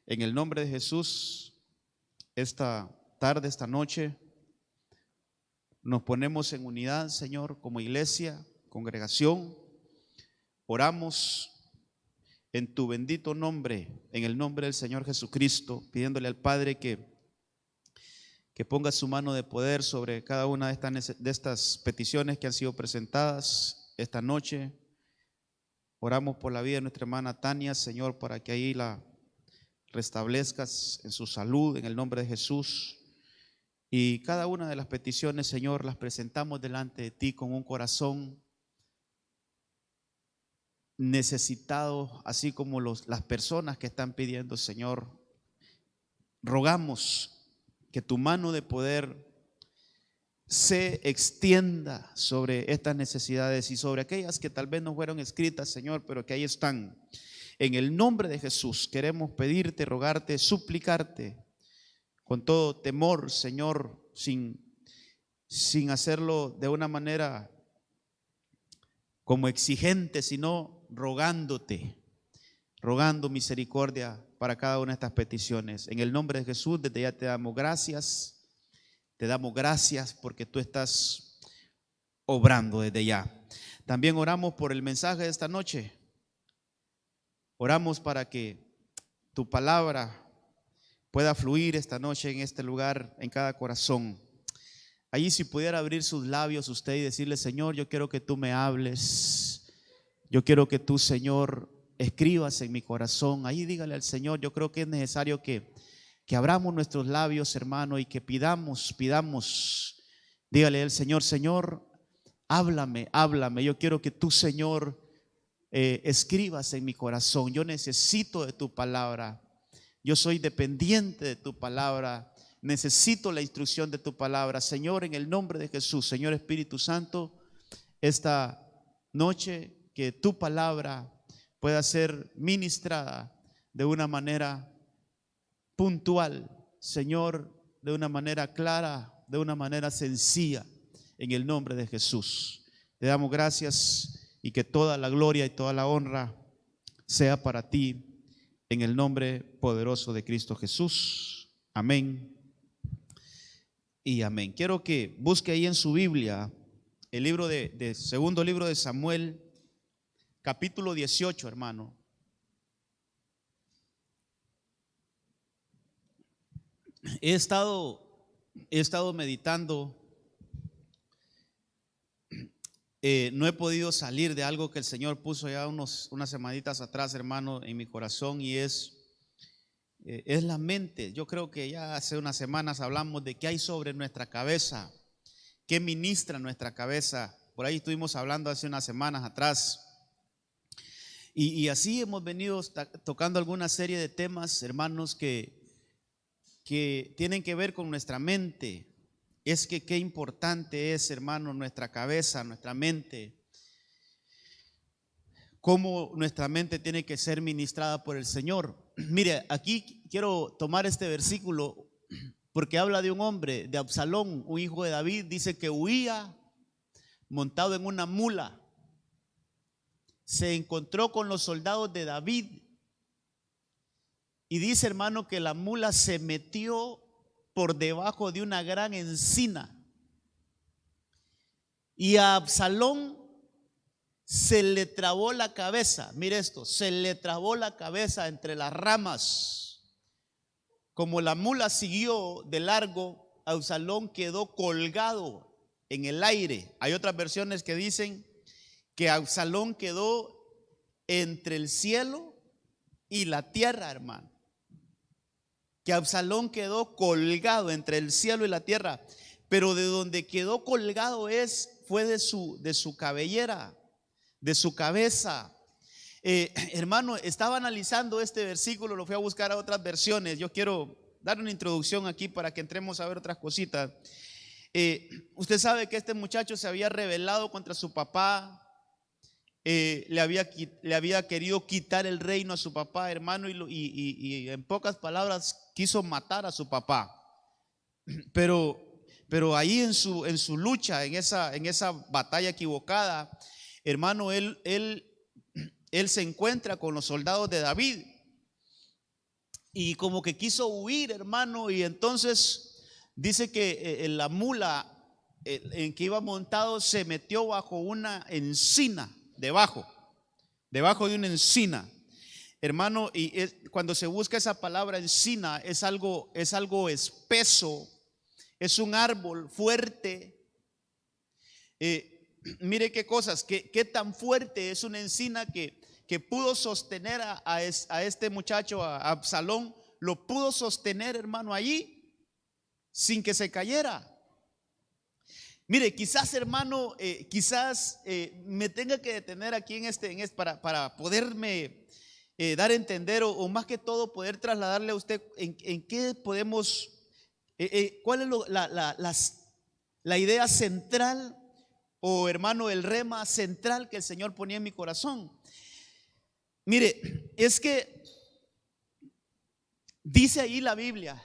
En el nombre de Jesús, esta tarde, esta noche, nos ponemos en unidad, Señor, como iglesia, congregación. Oramos en tu bendito nombre, en el nombre del Señor Jesucristo, pidiéndole al Padre que ponga su mano de poder sobre cada una de estas peticiones que han sido presentadas esta noche. Oramos por la vida de nuestra hermana Tania, Señor, para que ahí la restablezcas en su salud, en el nombre de Jesús. Y cada una de las peticiones, Señor, las presentamos delante de ti con un corazón necesitado, así como las personas que están pidiendo, Señor. Rogamos que tu mano de poder se extienda sobre estas necesidades y sobre aquellas que tal vez no fueron escritas, Señor, pero que ahí están. En el nombre de Jesús queremos pedirte, rogarte, suplicarte con todo temor, Señor, sin hacerlo de una manera como exigente, sino rogándote, rogando misericordia para cada una de estas peticiones. En el nombre de Jesús, desde ya te damos gracias porque tú estás obrando desde ya. También oramos por el mensaje de esta noche. Oramos para que tu palabra pueda fluir esta noche en este lugar, en cada corazón. Allí si pudiera abrir sus labios usted y decirle: Señor, yo quiero que tú me hables. Yo quiero que tú, Señor, escribas en mi corazón. Ahí dígale al Señor, yo creo que es necesario que abramos nuestros labios, hermano, y que pidamos. Dígale al Señor: Señor, háblame. Yo quiero que tú, Señor, escribas en mi corazón. Yo necesito de tu palabra. Yo soy dependiente de tu palabra. Necesito la instrucción de tu palabra. Señor, en el nombre de Jesús, Señor Espíritu Santo, esta noche que tu palabra pueda ser ministrada de una manera puntual, Señor, de una manera clara, de una manera sencilla, en el nombre de Jesús. Te damos gracias y que toda la gloria y toda la honra sea para ti, en el nombre poderoso de Cristo Jesús. Amén y amén. Quiero que busque ahí en su Biblia el libro segundo libro de Samuel, capítulo 18, hermano. He estado meditando. No he podido salir de algo que el Señor puso ya unas semanitas atrás, hermano, en mi corazón, y es la mente. Yo creo que ya hace unas semanas hablamos de qué hay sobre nuestra cabeza, qué ministra nuestra cabeza. Por ahí estuvimos hablando hace unas semanas atrás. Y así hemos venido tocando alguna serie de temas, hermanos, que tienen que ver con nuestra mente. Es que qué importante es, hermano, nuestra cabeza, nuestra mente. Cómo nuestra mente tiene que ser ministrada por el Señor. Mire, aquí quiero tomar este versículo porque habla de un hombre, de Absalón, un hijo de David. Dice que huía montado en una mula. Se encontró con los soldados de David y dice, hermano, que la mula se metió por debajo de una gran encina y a Absalón se le trabó la cabeza. Mire esto, se le trabó la cabeza entre las ramas. Como la mula siguió de largo, Absalón quedó colgado en el aire. Hay otras versiones que dicen que Absalón quedó entre el cielo y la tierra, hermano. Que Absalón quedó colgado entre el cielo y la tierra, pero de donde quedó colgado fue de su cabellera, de su cabeza. Hermano, estaba analizando este versículo, lo fui a buscar a otras versiones. Yo quiero dar una introducción aquí para que entremos a ver otras cositas. Usted sabe que este muchacho se había rebelado contra su papá. Le había querido quitar el reino a su papá, hermano, y en pocas palabras quiso matar a su papá. Pero ahí en su lucha, en esa batalla equivocada, hermano, él se encuentra con los soldados de David. y como que quiso huir, hermano, y entonces dice que la mula en que iba montado se metió bajo una encina, debajo de una encina, hermano, y cuando se busca esa palabra encina es algo espeso, es un árbol fuerte. Mire qué cosas, qué tan fuerte es una encina que pudo sostener a este muchacho, a Absalón, lo pudo sostener, hermano, allí sin que se cayera. Mire, quizás, hermano, me tenga que detener aquí para poderme dar a entender o más que todo poder trasladarle a usted en qué podemos, cuál es la idea central o, hermano, el rema central que el Señor ponía en mi corazón. Mire, es que dice ahí la Biblia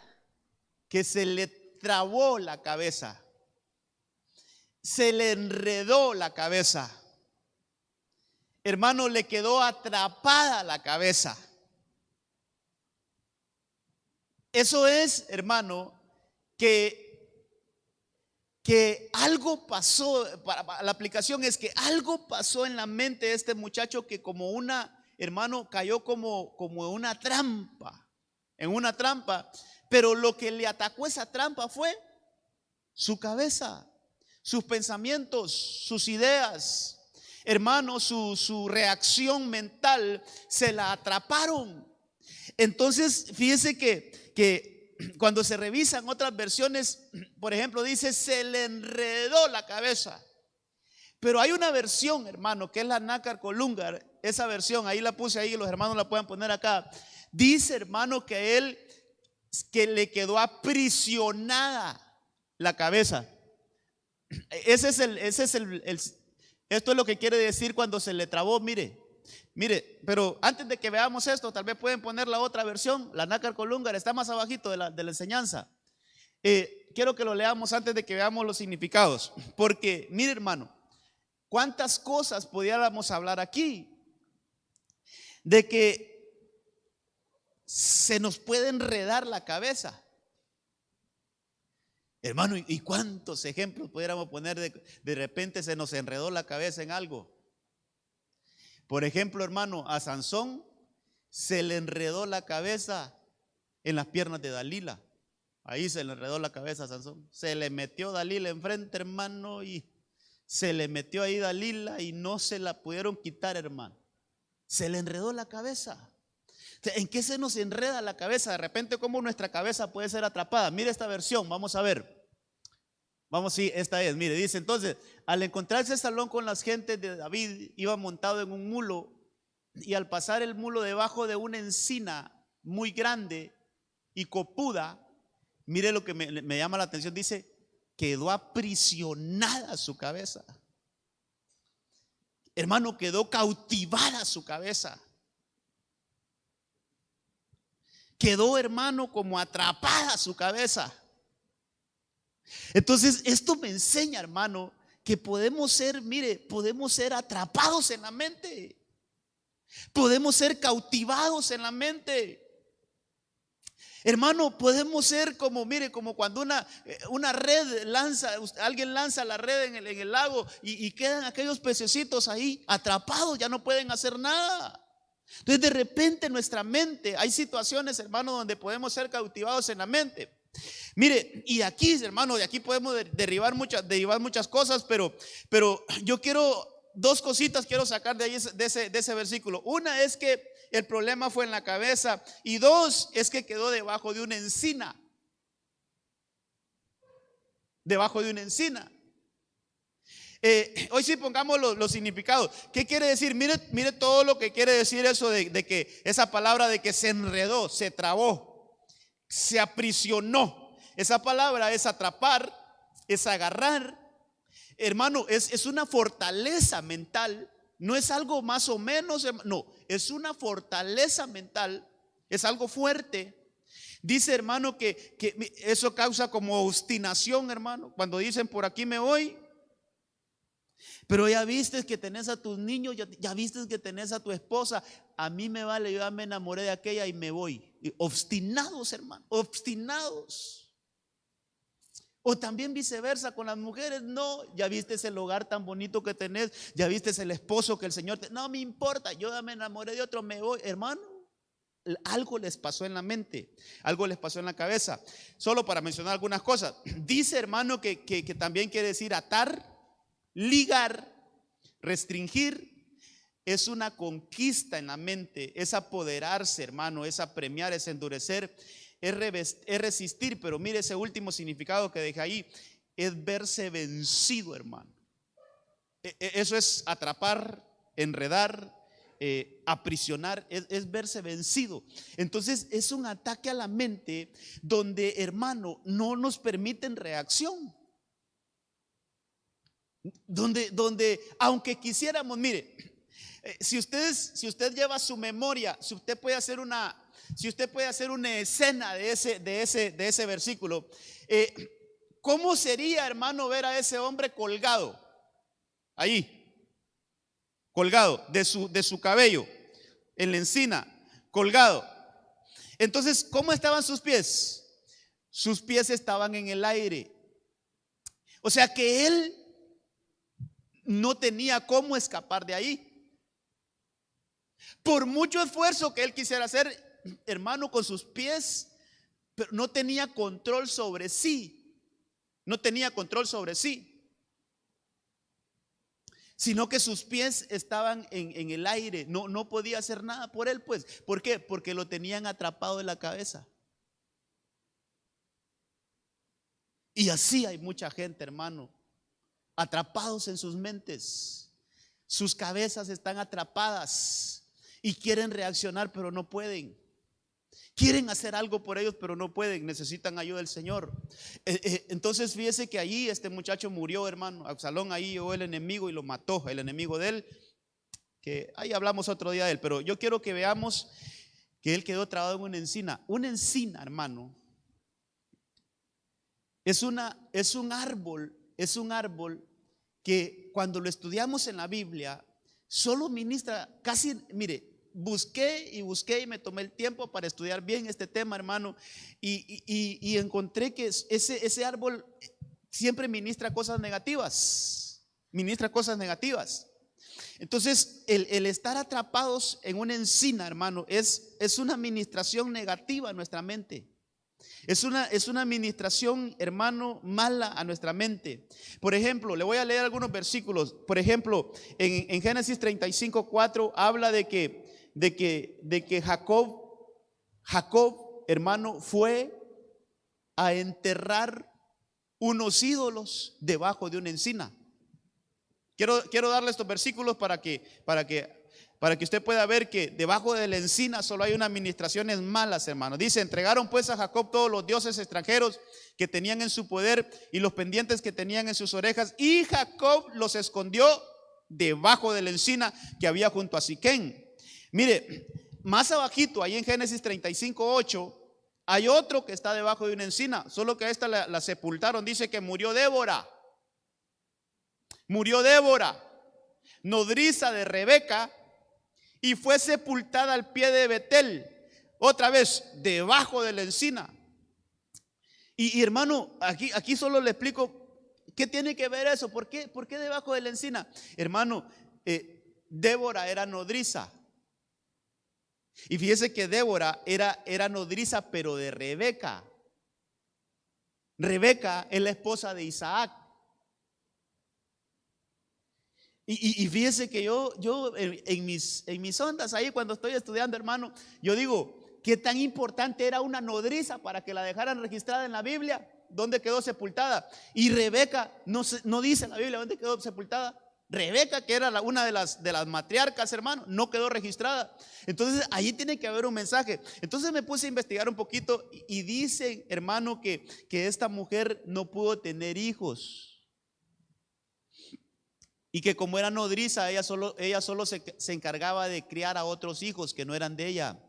que se le trabó la cabeza, se le enredó la cabeza, hermano, le quedó atrapada la cabeza. Eso es, hermano, que algo pasó. La aplicación es que algo pasó en la mente de este muchacho que como hermano, cayó como una trampa, en una trampa. Pero lo que le atacó esa trampa fue su cabeza, sus pensamientos, sus ideas. Hermano, su reacción mental se la atraparon. Entonces, fíjese que cuando se revisan otras versiones, por ejemplo, dice se le enredó la cabeza. Pero hay una versión, hermano, que es la Nácar Colunga. Esa versión, ahí la puse ahí, los hermanos la pueden poner acá. Dice, hermano, que le quedó aprisionada la cabeza. Esto es lo que quiere decir cuando se le trabó. Mire, pero antes de que veamos esto, tal vez pueden poner la otra versión, la Nácar Colunga, está más abajito de la enseñanza. Quiero que lo leamos antes de que veamos los significados, porque mire, hermano, cuántas cosas pudiéramos hablar aquí de que se nos puede enredar la cabeza. Hermano, ¿y cuántos ejemplos pudiéramos poner de repente se nos enredó la cabeza en algo? Por ejemplo, hermano, a Sansón se le enredó la cabeza en las piernas de Dalila. Ahí se le enredó la cabeza a Sansón. Se le metió Dalila enfrente, hermano, y se le metió ahí Dalila y no se la pudieron quitar, hermano. Se le enredó la cabeza. ¿En qué se nos enreda la cabeza? De repente, ¿cómo nuestra cabeza puede ser atrapada? Mire esta versión, vamos a ver. Vamos, sí, esta es, mire, dice entonces, al encontrarse Absalón con las gentes de David, iba montado en un mulo, y al pasar el mulo debajo de una encina muy grande y copuda, mire lo que me llama la atención, dice, quedó aprisionada su cabeza. Hermano, quedó cautivada su cabeza. Quedó, hermano, como atrapada su cabeza. Entonces, esto me enseña, hermano, que podemos ser atrapados en la mente. Podemos ser cautivados en la mente. Hermano, podemos ser como cuando una red alguien lanza la red en el lago y quedan aquellos pececitos ahí atrapados, ya no pueden hacer nada. Entonces, de repente en nuestra mente hay situaciones, hermano, donde podemos ser cautivados en la mente. Mire, y aquí, hermano, de aquí podemos derivar muchas cosas, pero yo quiero dos cositas quiero sacar de ahí de ese versículo. Una es que el problema fue en la cabeza, y dos es que quedó debajo de una encina. Debajo de una encina. Hoy sí pongamos los significados. ¿Qué quiere decir? Mire todo lo que quiere decir eso de que esa palabra de que se enredó, se trabó, se aprisionó. Esa palabra es atrapar, es agarrar. Hermano, es una fortaleza mental. No es algo más o menos, no, es una fortaleza mental. Es algo fuerte. Dice, hermano, que eso causa como obstinación, hermano. Cuando dicen por aquí me voy, pero ya viste que tenés a tus niños, ya viste que tenés a tu esposa. A mí me vale, yo ya me enamoré de aquella y me voy. obstinados, hermano, obstinados. O también viceversa con las mujeres. No, ya viste el hogar tan bonito que tenés, ya viste el esposo que el Señor no me importa, yo ya me enamoré de otro, me voy. Hermano, algo les pasó en la mente, algo les pasó en la cabeza. Solo para mencionar algunas cosas. Dice, hermano, que también quiere decir atar, ligar, restringir. Es una conquista en la mente, es apoderarse, hermano, es apremiar, es endurecer, es resistir. Pero mire ese último significado que deja ahí, es verse vencido, hermano. Eso es atrapar, enredar, aprisionar, es verse vencido. Entonces es un ataque a la mente donde, hermano, no nos permiten reacción. Donde aunque quisiéramos, mire, si usted lleva su memoria, si usted puede hacer una escena de ese versículo, ¿cómo sería, hermano, ver a ese hombre colgado ahí, colgado de su cabello en la encina, colgado? Entonces, ¿cómo estaban sus pies? Sus pies estaban en el aire. O sea que él no tenía cómo escapar de ahí. Por mucho esfuerzo que él quisiera hacer, hermano, con sus pies, pero no tenía control sobre sí. No tenía control sobre sí, sino que sus pies estaban en el aire. No podía hacer nada por él, pues. ¿Por qué? Porque lo tenían atrapado en la cabeza. Y así hay mucha gente, hermano, atrapados en sus mentes. Sus cabezas están atrapadas y quieren reaccionar, pero no pueden. Quieren hacer algo por ellos, pero no pueden. Necesitan ayuda del Señor. Entonces fíjese que allí este muchacho murió, hermano. Absalón ahí llegó el enemigo y lo mató. El enemigo de él, que ahí hablamos otro día de él. Pero yo quiero que veamos que él quedó trabado en una encina. Una encina, hermano, es un árbol que cuando lo estudiamos en la Biblia solo ministra casi, mire, busqué y me tomé el tiempo para estudiar bien este tema, hermano, y encontré que ese árbol siempre ministra cosas negativas. Entonces el estar atrapados en una encina, hermano, es una ministración negativa a nuestra mente. Es una administración, hermano, mala a nuestra mente. Por ejemplo, le voy a leer algunos versículos. Por ejemplo, en Génesis 35:4 habla de que Jacob, hermano, fue a enterrar unos ídolos debajo de una encina. Quiero darle estos versículos para que usted pueda ver que debajo de la encina solo hay unas administraciones malas, hermano. Dice: entregaron pues a Jacob todos los dioses extranjeros que tenían en su poder y los pendientes que tenían en sus orejas, y Jacob los escondió debajo de la encina que había junto a Siquén. Mire, más abajito, ahí en Génesis 35:8, hay otro que está debajo de una encina, solo que a esta la sepultaron. Dice que murió Débora, nodriza de Rebeca, y fue sepultada al pie de Betel, otra vez debajo de la encina. Y hermano, aquí solo le explico qué tiene que ver eso. ¿Por qué debajo de la encina? Hermano, Débora era nodriza. Y fíjese que Débora era nodriza, pero de Rebeca. Rebeca es la esposa de Isaac. Y fíjese que yo en mis ondas ahí cuando estoy estudiando, hermano, yo digo, ¿qué tan importante era una nodriza para que la dejaran registrada en la Biblia? ¿Dónde quedó sepultada? Y Rebeca, no dice en la Biblia dónde quedó sepultada. Rebeca, que era una de las matriarcas, hermano, no quedó registrada. Entonces ahí tiene que haber un mensaje. Entonces me puse a investigar un poquito y dice, hermano, que esta mujer no pudo tener hijos. Y que como era nodriza, ella solo se encargaba de criar a otros hijos que no eran de ella.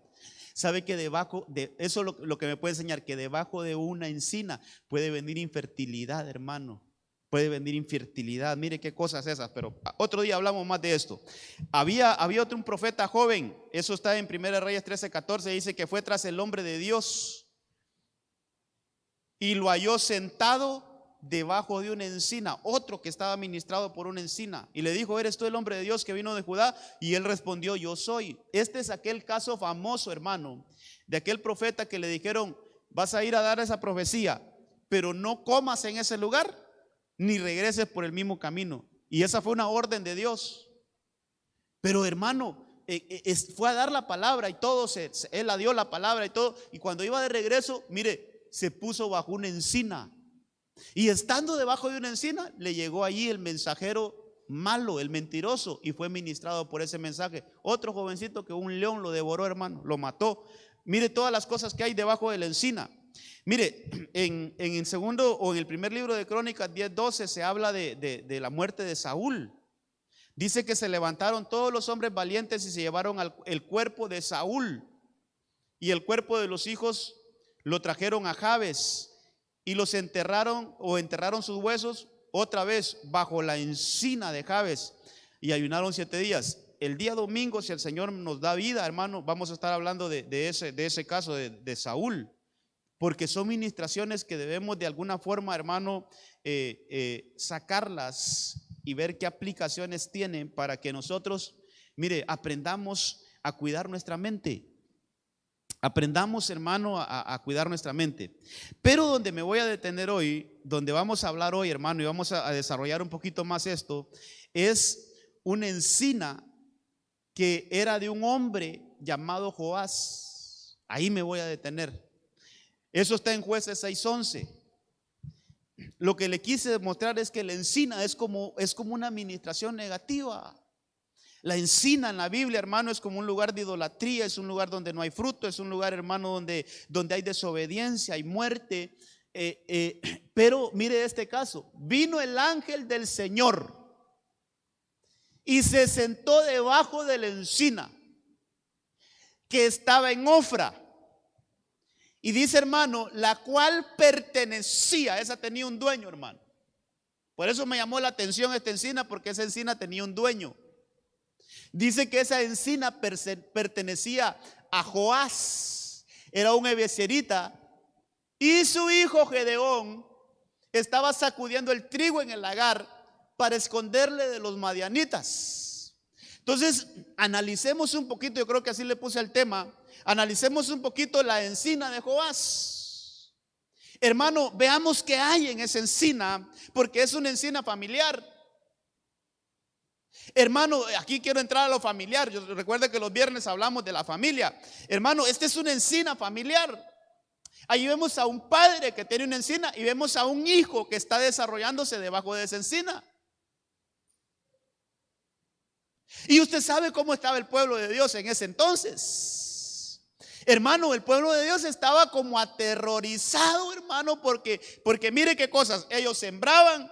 Sabe que debajo de eso, lo que me puede enseñar, que debajo de una encina puede venir infertilidad, hermano. puede venir infertilidad, mire qué cosas esas, pero otro día hablamos más de esto. Había otro un profeta joven, eso está en 1 Reyes 13:14, dice que fue tras el hombre de Dios y lo halló sentado debajo de una encina, otro que estaba ministrado por una encina, y le dijo: ¿eres tú el hombre de Dios que vino de Judá? Y él respondió: yo soy. Este es aquel caso famoso, hermano, de aquel profeta que le dijeron: vas a ir a dar esa profecía, pero no comas en ese lugar ni regreses por el mismo camino. Y esa fue una orden de Dios. Pero hermano, fue a dar la palabra y todo, él la dio la palabra y todo, y cuando iba de regreso, mire, se puso bajo una encina. Y estando debajo de una encina, le llegó allí el mensajero malo, el mentiroso, y fue ministrado por ese mensaje. Otro jovencito que un león lo devoró, hermano, lo mató. Mire todas las cosas que hay debajo de la encina. Mire, en el segundo o en el primer libro de Crónicas 10:12 se habla de la muerte de Saúl. Dice que se levantaron todos los hombres valientes y se llevaron el cuerpo de Saúl y el cuerpo de los hijos lo trajeron a Jabes y los enterraron sus huesos otra vez bajo la encina de Jabes y ayunaron 7 días. El día domingo, si el Señor nos da vida, hermano, vamos a estar hablando de ese caso de Saúl, porque son ministraciones que debemos de alguna forma, hermano, sacarlas y ver qué aplicaciones tienen para que nosotros, mire, aprendamos a cuidar nuestra mente. Aprendamos, hermano, a cuidar nuestra mente. Pero donde me voy a detener hoy, donde vamos a hablar hoy, hermano, y vamos a desarrollar un poquito más esto, es una encina que era de un hombre llamado Joás. Ahí me voy a detener. Eso está en Jueces 6:11. Lo que le quise demostrar es que la encina es como una administración negativa. La encina en la Biblia, hermano, es como un lugar de idolatría, es un lugar donde no hay fruto, es un lugar, hermano, donde hay desobediencia, hay muerte. Pero mire este caso: vino el ángel del Señor y se sentó debajo de la encina que estaba en Ofra. Y dice, hermano, la cual pertenecía, esa tenía un dueño, hermano. Por eso me llamó la atención esta encina, porque esa encina tenía un dueño. Dice que esa encina pertenecía a Joás, era un ebezerita, y su hijo Gedeón estaba sacudiendo el trigo en el lagar para esconderle de los madianitas. Entonces, analicemos un poquito, yo creo que así le puse al tema. Analicemos un poquito la encina de Joás. Hermano, veamos qué hay en esa encina, porque es una encina familiar. Hermano, aquí quiero entrar a lo familiar. Yo recuerdo que los viernes hablamos de la familia. Hermano, esta es una encina familiar. Ahí vemos a un padre que tiene una encina y vemos a un hijo que está desarrollándose debajo de esa encina. Y usted sabe cómo estaba el pueblo de Dios en ese entonces. Hermano, el pueblo de Dios estaba como aterrorizado, hermano, porque mire qué cosas. Ellos sembraban,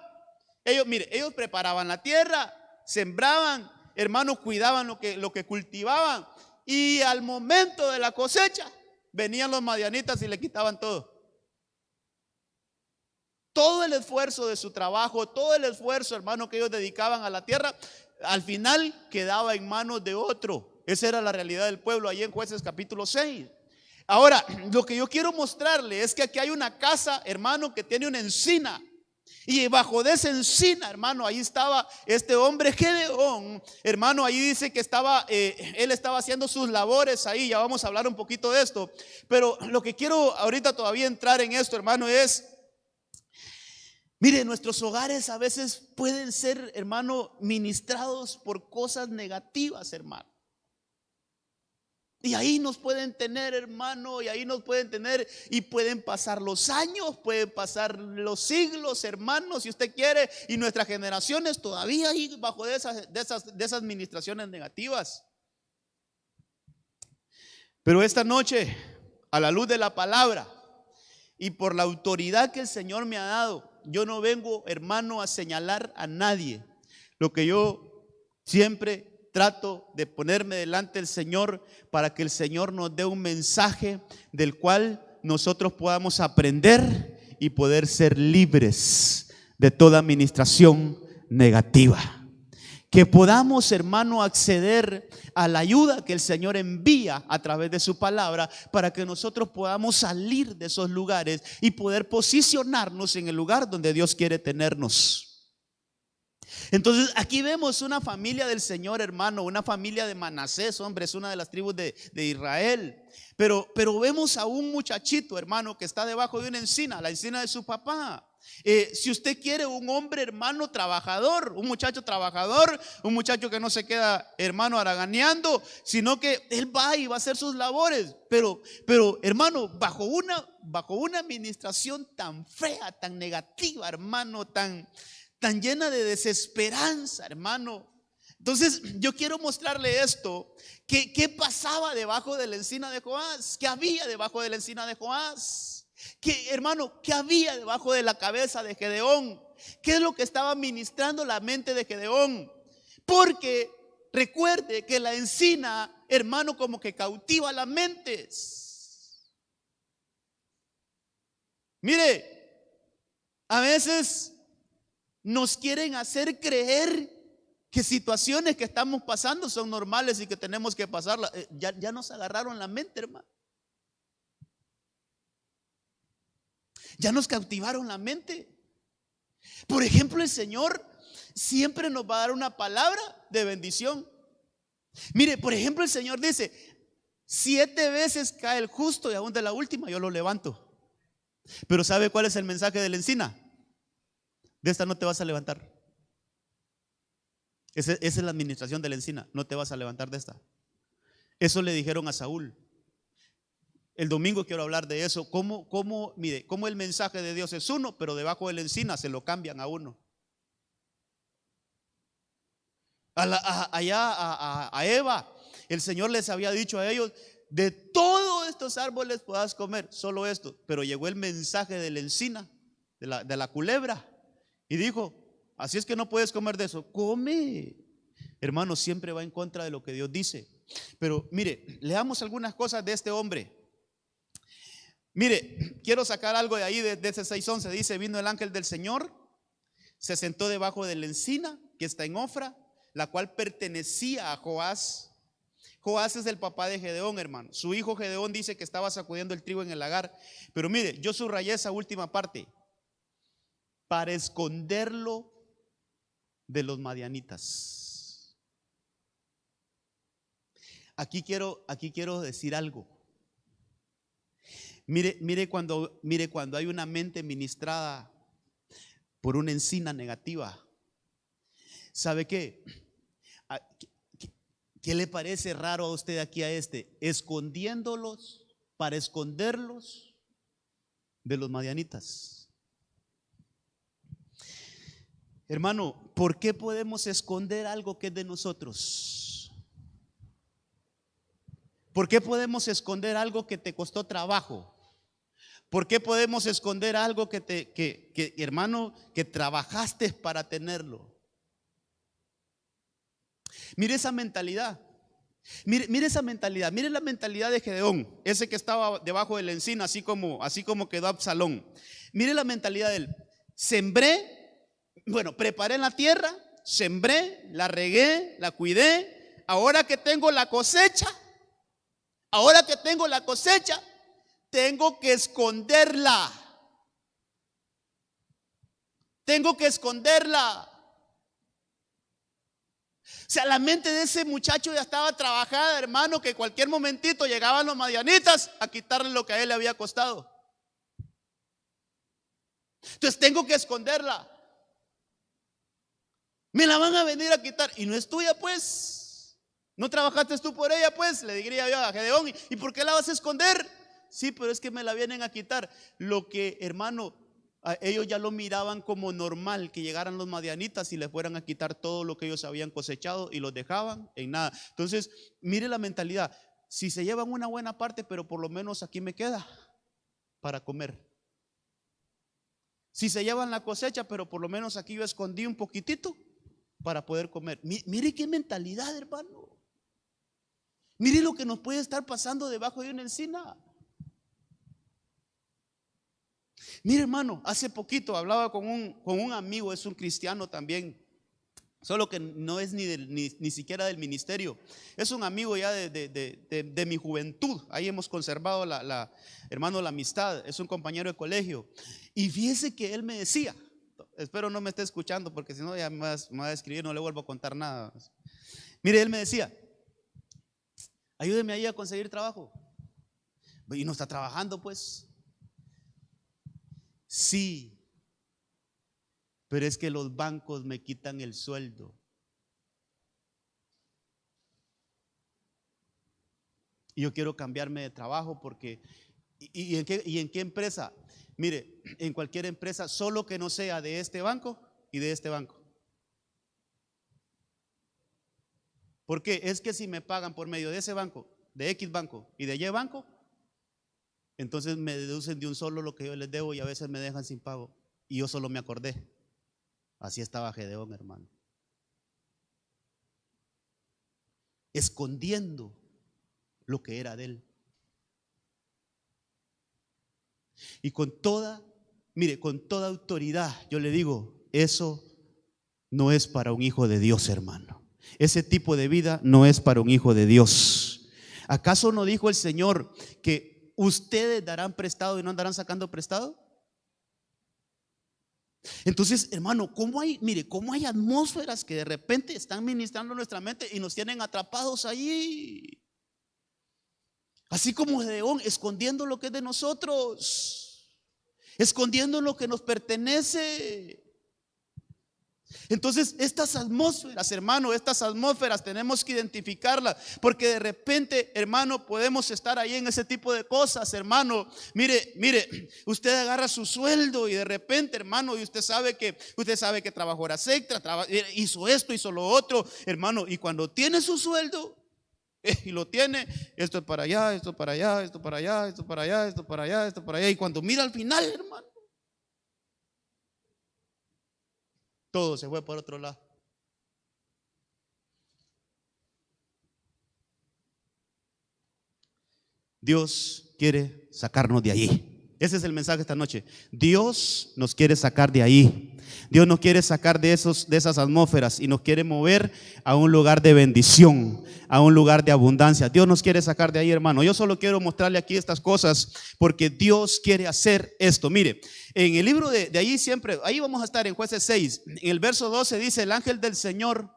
ellos preparaban la tierra, sembraban, hermano, cuidaban lo que cultivaban, y al momento de la cosecha venían los madianitas y le quitaban todo. Todo el esfuerzo de su trabajo, todo el esfuerzo, hermano, que ellos dedicaban a la tierra, al final quedaba en manos de otro. Esa era la realidad del pueblo ahí en Jueces capítulo 6. Ahora, lo que yo quiero mostrarle es que aquí hay una casa, hermano, que tiene una encina. Y bajo de esa encina, hermano, ahí estaba este hombre Gedeón. Hermano, ahí dice que él estaba haciendo sus labores ahí. Ya vamos a hablar un poquito de esto. Pero lo que quiero ahorita todavía entrar en esto, hermano, es: mire, nuestros hogares a veces pueden ser, hermano, ministrados por cosas negativas, hermano. Y ahí nos pueden tener, hermano, y pueden pasar los años, pueden pasar los siglos, hermano, si usted quiere, y nuestras generaciones todavía ahí bajo de esas administraciones negativas. Pero esta noche, a la luz de la palabra y por la autoridad que el Señor me ha dado, yo no vengo, hermano, a señalar a nadie. Lo que yo siempre trato de ponerme delante del Señor para que el Señor nos dé un mensaje del cual nosotros podamos aprender y poder ser libres de toda administración negativa. Que podamos, hermano, acceder a la ayuda que el Señor envía a través de su palabra, para que nosotros podamos salir de esos lugares y poder posicionarnos en el lugar donde Dios quiere tenernos. Entonces aquí vemos una familia del Señor, hermano, una familia de Manasés, hombre, es una de las tribus de Israel. Pero vemos a un muchachito, hermano, que está debajo de una encina, la encina de su papá. Si usted quiere un hombre, hermano, trabajador, un muchacho trabajador, un muchacho que no se queda, hermano, haraganeando, sino que él va y va a hacer sus labores. Pero hermano, bajo una administración tan fea, tan negativa, hermano, tan llena de desesperanza, hermano. Entonces yo quiero mostrarle esto. ¿Qué pasaba debajo de la encina de Joás? ¿Qué había debajo de la encina de Joás? Hermano, ¿qué había debajo de la cabeza de Gedeón? ¿Qué es lo que estaba ministrando la mente de Gedeón? Porque recuerde que la encina, hermano, como que cautiva las mentes. Mire, a veces nos quieren hacer creer que situaciones que estamos pasando son normales y que tenemos que pasarlas. Ya nos agarraron la mente, hermano. Ya nos cautivaron la mente. Por ejemplo, el Señor siempre nos va a dar una palabra de bendición. Mire, por ejemplo, el Señor dice: 7 veces cae el justo y aún de la última yo lo levanto. Pero ¿sabe cuál es el mensaje de la encina? De esta no te vas a levantar. Esa es la administración de la encina. No te vas a levantar de esta. Eso le dijeron a Saúl. El domingo quiero hablar de eso. Mire, cómo el mensaje de Dios es uno, pero debajo de la encina se lo cambian a uno. A Eva, el Señor les había dicho a ellos: de todos estos árboles podrás comer, solo esto. Pero llegó el mensaje de la encina, de la culebra, y dijo: así es que no puedes comer de eso. Come. Hermano, siempre va en contra de lo que Dios dice. Pero mire, leamos algunas cosas de este hombre. Mire, quiero sacar algo de ahí, de ese 6:11. Dice: vino el ángel del Señor, se sentó debajo de la encina que está en Ofra, la cual pertenecía a Joás. Joás es el papá de Gedeón, hermano. Su hijo Gedeón dice que estaba sacudiendo el trigo en el lagar. Pero mire, yo subrayé esa última parte: para esconderlo de los madianitas. Aquí quiero decir algo. Mire cuando hay una mente ministrada por una encina negativa. ¿Sabe qué? ¿Qué le parece raro a usted aquí a este? Escondiéndolos, para esconderlos de los madianitas. Hermano, ¿por qué podemos esconder algo que es de nosotros? ¿Por qué podemos esconder algo que te costó trabajo? ¿Por qué podemos esconder algo hermano, que trabajaste para tenerlo? Mire esa mentalidad. Mire esa mentalidad. Mire la mentalidad de Gedeón, ese que estaba debajo de la encina, así como quedó Absalón. Mire la mentalidad de él. Preparé la tierra, sembré, la regué, la cuidé. Ahora que tengo la cosecha, tengo que esconderla. O sea, la mente de ese muchacho ya estaba trabajada, hermano, que cualquier momentito llegaban los madianitas a quitarle lo que a él le había costado. Entonces tengo que esconderla. Me la van a venir a quitar y no es tuya, pues. ¿No trabajaste tú por ella, pues? Le diría yo a Gedeón: ¿y por qué la vas a esconder? Sí, pero es que me la vienen a quitar. Lo que, hermano, ellos ya lo miraban como normal, que llegaran los madianitas y les fueran a quitar todo lo que ellos habían cosechado y los dejaban en nada. Entonces, mire la mentalidad: si se llevan una buena parte, pero por lo menos aquí me queda para comer. Si se llevan la cosecha, pero por lo menos aquí yo escondí un poquitito para poder comer. Mire qué mentalidad, hermano. Mire lo que nos puede estar pasando debajo de una encina. Mire, hermano, hace poquito hablaba con un amigo, es un cristiano también, solo que no es ni siquiera del ministerio. Es un amigo ya de mi juventud. Ahí hemos conservado hermano, la amistad. Es un compañero de colegio. Y fíjese que él me decía, espero no me esté escuchando, porque si no ya me va a escribir, no le vuelvo a contar nada. Mire, él me decía: ayúdeme ahí a conseguir trabajo. Y no está trabajando, pues. Sí, pero es que los bancos me quitan el sueldo. Y yo quiero cambiarme de trabajo porque ¿y en qué empresa? Mire, en cualquier empresa, solo que no sea de este banco y de este banco. Porque es que si me pagan por medio de ese banco, de X banco y de Y banco, entonces me deducen de un solo lo que yo les debo y a veces me dejan sin pago. Y yo solo me acordé. Así estaba Gedeón, hermano, escondiendo lo que era de él. Y con toda autoridad yo le digo, eso no es para un hijo de Dios, hermano. Ese tipo de vida no es para un hijo de Dios. ¿Acaso no dijo el Señor que ustedes darán prestado y no andarán sacando prestado? Entonces, hermano, ¿cómo hay atmósferas que de repente están ministrando nuestra mente y nos tienen atrapados ahí? Así como Gedeón, escondiendo lo que es de nosotros, escondiendo lo que nos pertenece. Entonces, estas atmósferas, hermano, tenemos que identificarlas, porque de repente, hermano, podemos estar ahí en ese tipo de cosas, hermano. Mire, usted agarra su sueldo y de repente, hermano, y usted sabe que trabajó horas extra, hizo esto, hizo lo otro, hermano, y cuando tiene su sueldo y lo tiene, esto es para allá, esto para allá, esto para allá, esto para allá, esto para allá, esto para allá, y cuando mira al final, hermano, todo se fue por otro lado. Dios quiere sacarnos de allí. Ese es el mensaje esta noche. Dios nos quiere sacar de ahí. Dios nos quiere sacar de esas atmósferas y nos quiere mover a un lugar de bendición, a un lugar de abundancia. Dios nos quiere sacar de ahí, hermano. Yo solo quiero mostrarle aquí estas cosas porque Dios quiere hacer esto. Mire, en el libro de ahí siempre, ahí vamos a estar en Jueces 6, en el verso 12 dice: el ángel del Señor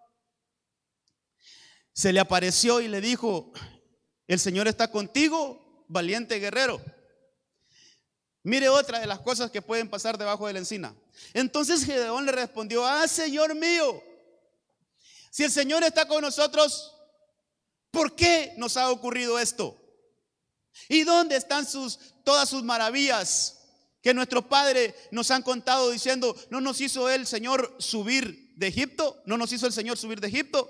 se le apareció y le dijo: el Señor está contigo, valiente guerrero. Mire otra de las cosas que pueden pasar debajo de la encina. Entonces Gedeón le respondió: Señor mío, si el Señor está con nosotros, ¿por qué nos ha ocurrido esto? ¿Y dónde están todas sus maravillas que nuestro padre nos han contado diciendo: no nos hizo el Señor subir de Egipto? ¿No nos hizo el Señor subir de Egipto?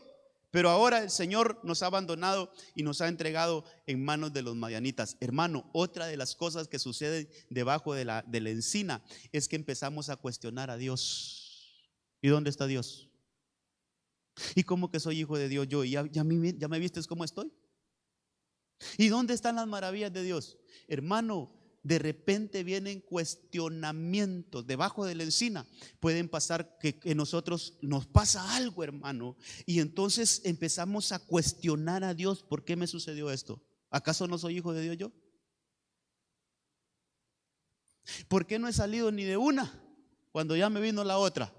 Pero ahora el Señor nos ha abandonado y nos ha entregado en manos de los madianitas. Hermano, otra de las cosas que suceden debajo de la encina es que empezamos a cuestionar a Dios. ¿Y dónde está Dios? ¿Y cómo que soy hijo de Dios yo? ¿Ya me vistes cómo estoy? ¿Y dónde están las maravillas de Dios? Hermano, de repente vienen cuestionamientos debajo de la encina. Pueden pasar que nosotros nos pasa algo, hermano, y entonces empezamos a cuestionar a Dios. ¿Por qué me sucedió esto? ¿Acaso no soy hijo de Dios yo? ¿Por qué no he salido ni de una cuando ya me vino la otra?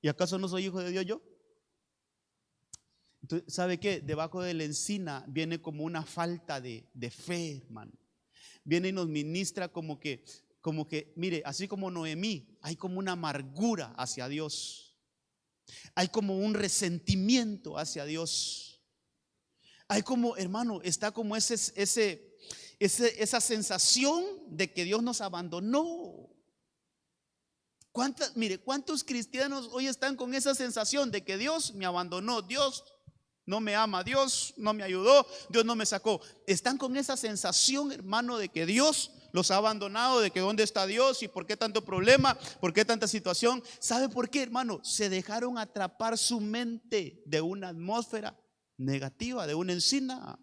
¿Y acaso no soy hijo de Dios yo? Entonces, ¿sabe qué? Debajo de la encina viene como una falta de fe, hermano. Viene y nos ministra como que, mire, así como Noemí, hay como una amargura hacia Dios. Hay como un resentimiento hacia Dios. Hay como, hermano, está como esa sensación de que Dios nos abandonó. ¿Cuántos cristianos hoy están con esa sensación de que Dios me abandonó, Dios no me ama, Dios no me ayudó, Dios no me sacó? Están con esa sensación, hermano, de que Dios los ha abandonado, de que dónde está Dios y por qué tanto problema, por qué tanta situación. ¿Sabe por qué, hermano? Se dejaron atrapar su mente de una atmósfera negativa, de una encina.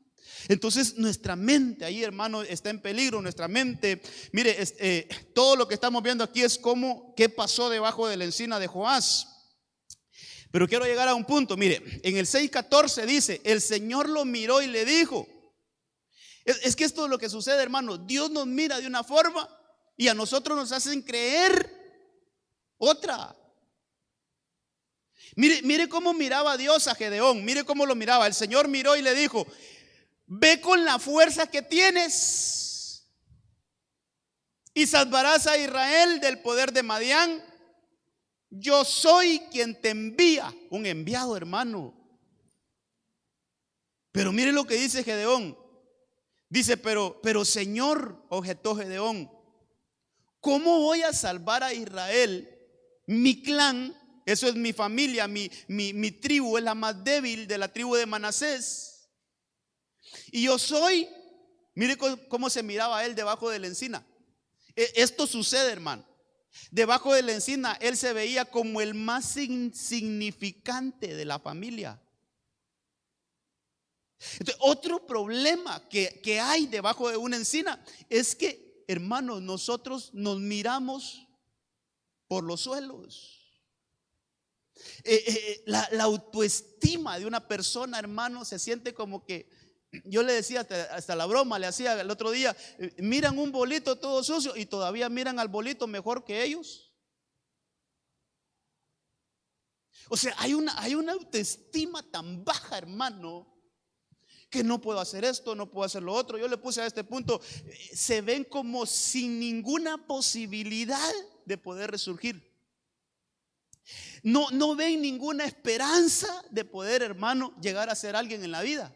Entonces nuestra mente ahí, hermano, está en peligro. Nuestra mente, mire, todo lo que estamos viendo aquí es como qué pasó debajo de la encina de Joás. Pero quiero llegar a un punto. Mire, en el 6:14 dice: el Señor lo miró y le dijo. Es que esto es lo que sucede, hermano. Dios nos mira de una forma y a nosotros nos hacen creer otra. Mire cómo miraba Dios a Gedeón. Mire cómo lo miraba. El Señor miró y le dijo: ve con la fuerza que tienes y salvarás a Israel del poder de Madián. Yo soy quien te envía. Un enviado, hermano. Pero mire lo que dice Gedeón. Dice: pero Señor, objetó Gedeón, ¿cómo voy a salvar a Israel? Mi clan, eso es mi familia, mi tribu es la más débil de la tribu de Manasés. Y yo soy, mire cómo se miraba él debajo de la encina. Esto sucede, hermano. Debajo de la encina él se veía como el más insignificante de la familia. Entonces, otro problema que hay debajo de una encina es que, hermanos, nosotros nos miramos por los suelos. La autoestima de una persona, hermano, se siente como que, yo le decía, hasta la broma le hacía el otro día: miran un bolito todo sucio y todavía miran al bolito mejor que ellos. O sea, hay una autoestima tan baja, hermano, que no puedo hacer esto, no puedo hacer lo otro. Yo le puse a este punto: se ven como sin ninguna posibilidad de poder resurgir. No ven ninguna esperanza de poder, hermano, llegar a ser alguien en la vida.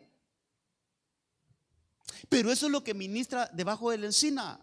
Pero eso es lo que ministra debajo de la encina.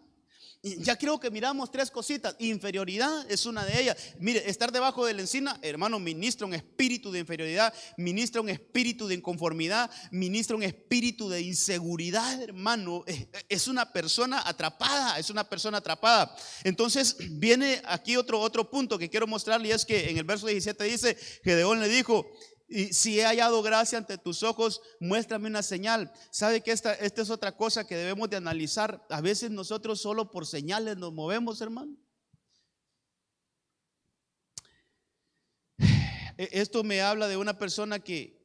Ya creo que miramos tres cositas. Inferioridad es una de ellas. Mire, estar debajo de la encina, hermano, ministra un espíritu de inferioridad, ministra un espíritu de inconformidad, ministra un espíritu de inseguridad, hermano. Es una persona atrapada, es una persona atrapada. Entonces viene aquí otro punto que quiero mostrarle, y es que en el verso 17 dice: Gedeón le dijo: y si he hallado gracia ante tus ojos, muéstrame una señal. ¿Sabe que esta es otra cosa que debemos de analizar? A veces nosotros solo por señales nos movemos, hermano. Esto me habla de una persona que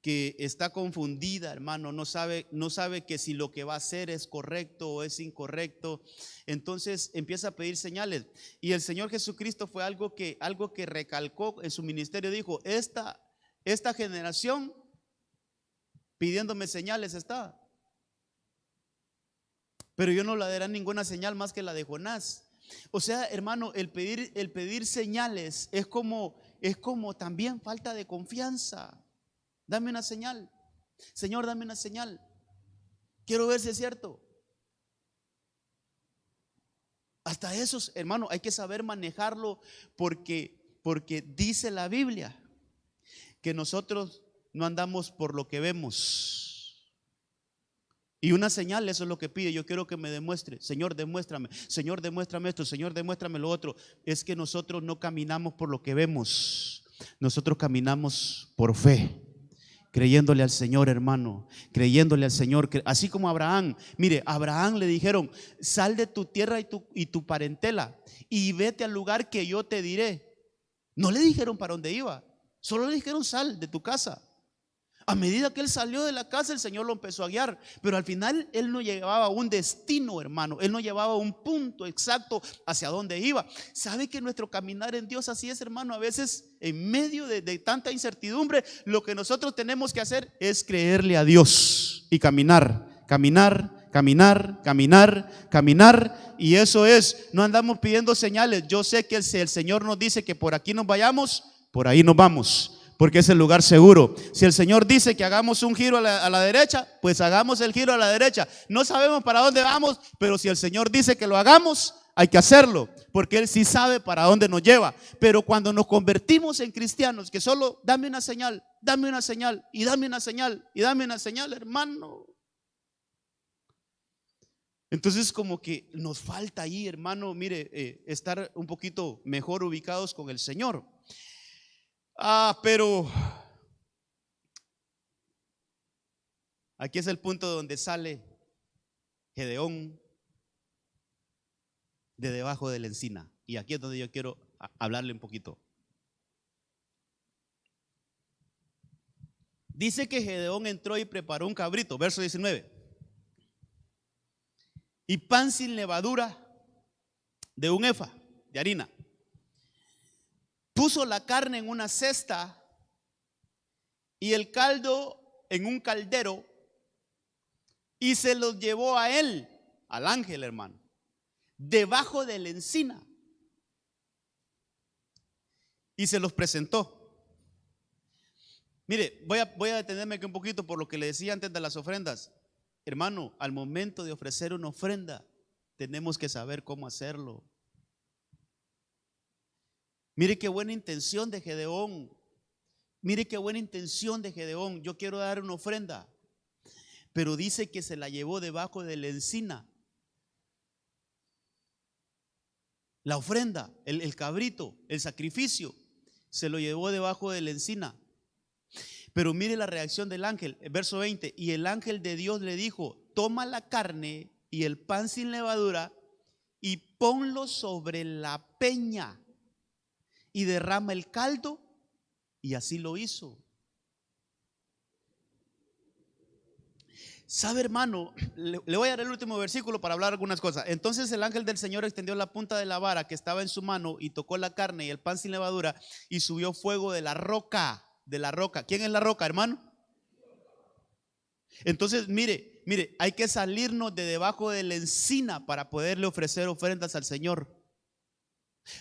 está confundida, hermano. No sabe que si lo que va a hacer es correcto o es incorrecto. Entonces empieza a pedir señales. Y el Señor Jesucristo fue algo que recalcó en su ministerio. Dijo: esta generación pidiéndome señales está, pero yo no le daré ninguna señal más que la de Jonás. O sea, hermano, el pedir señales es como también falta de confianza. Dame una señal, Señor, dame una señal. Quiero ver si es cierto. Hasta eso, hermano, hay que saber manejarlo, porque dice la Biblia que nosotros no andamos por lo que vemos. Y una señal, eso es lo que pide. Yo quiero que me demuestre. Señor, demuéstrame. Señor, demuéstrame esto. Señor, demuéstrame lo otro. Es que nosotros no caminamos por lo que vemos. Nosotros caminamos por fe, creyéndole al Señor, hermano, creyéndole al Señor. Así como Abraham. Mire, a Abraham le dijeron: sal de tu tierra y tu parentela y vete al lugar que yo te diré. No le dijeron para dónde iba, solo le dijeron: sal de tu casa. A medida que él salió de la casa, el Señor lo empezó a guiar, pero al final él no llevaba un destino, hermano. Él no llevaba un punto exacto hacia dónde iba. ¿Sabe que nuestro caminar en Dios así es, hermano? A veces, en medio de tanta incertidumbre, lo que nosotros tenemos que hacer es creerle a Dios y caminar. Y eso es, no andamos pidiendo señales. Yo sé que si el Señor nos dice que por aquí nos vayamos, por ahí nos vamos, porque es el lugar seguro. Si el Señor dice que hagamos un giro a la derecha, pues hagamos el giro a la derecha. No sabemos para dónde vamos, pero si el Señor dice que lo hagamos, hay que hacerlo, porque Él sí sabe para dónde nos lleva. Pero cuando nos convertimos en cristianos, que solo dame una señal, dame una señal, y dame una señal, y dame una señal, hermano, entonces como que nos falta ahí, hermano, mire, estar un poquito mejor ubicados con el Señor. Pero Aquí es el punto donde sale Gedeón de debajo de la encina. Y aquí es donde yo quiero hablarle un poquito. Dice que Gedeón entró y preparó un cabrito, verso 19. Y pan sin levadura de un efa de harina. Puso la carne en una cesta y el caldo en un caldero y se los llevó a él, al ángel, hermano, debajo de la encina, y se los presentó. Mire, voy a detenerme aquí un poquito por lo que le decía antes de las ofrendas. Hermano, al momento de ofrecer una ofrenda, tenemos que saber cómo hacerlo. Mire qué buena intención de Gedeón. Mire qué buena intención de Gedeón. Yo quiero dar una ofrenda, pero dice que se la llevó debajo de la encina. La ofrenda, el cabrito, el sacrificio, se lo llevó debajo de la encina. Pero mire la reacción del ángel, verso 20. Y el ángel de Dios le dijo: toma la carne y el pan sin levadura y ponlo sobre la peña y derrama el caldo. Y así lo hizo. ¿Sabe, hermano? Le voy a dar el último versículo para hablar algunas cosas. Entonces el ángel del Señor extendió la punta de la vara que estaba en su mano y tocó la carne y el pan sin levadura y subió fuego de la roca. De la roca. ¿Quién es la roca, hermano? Entonces, mire, hay que salirnos de debajo de la encina para poderle ofrecer ofrendas al Señor.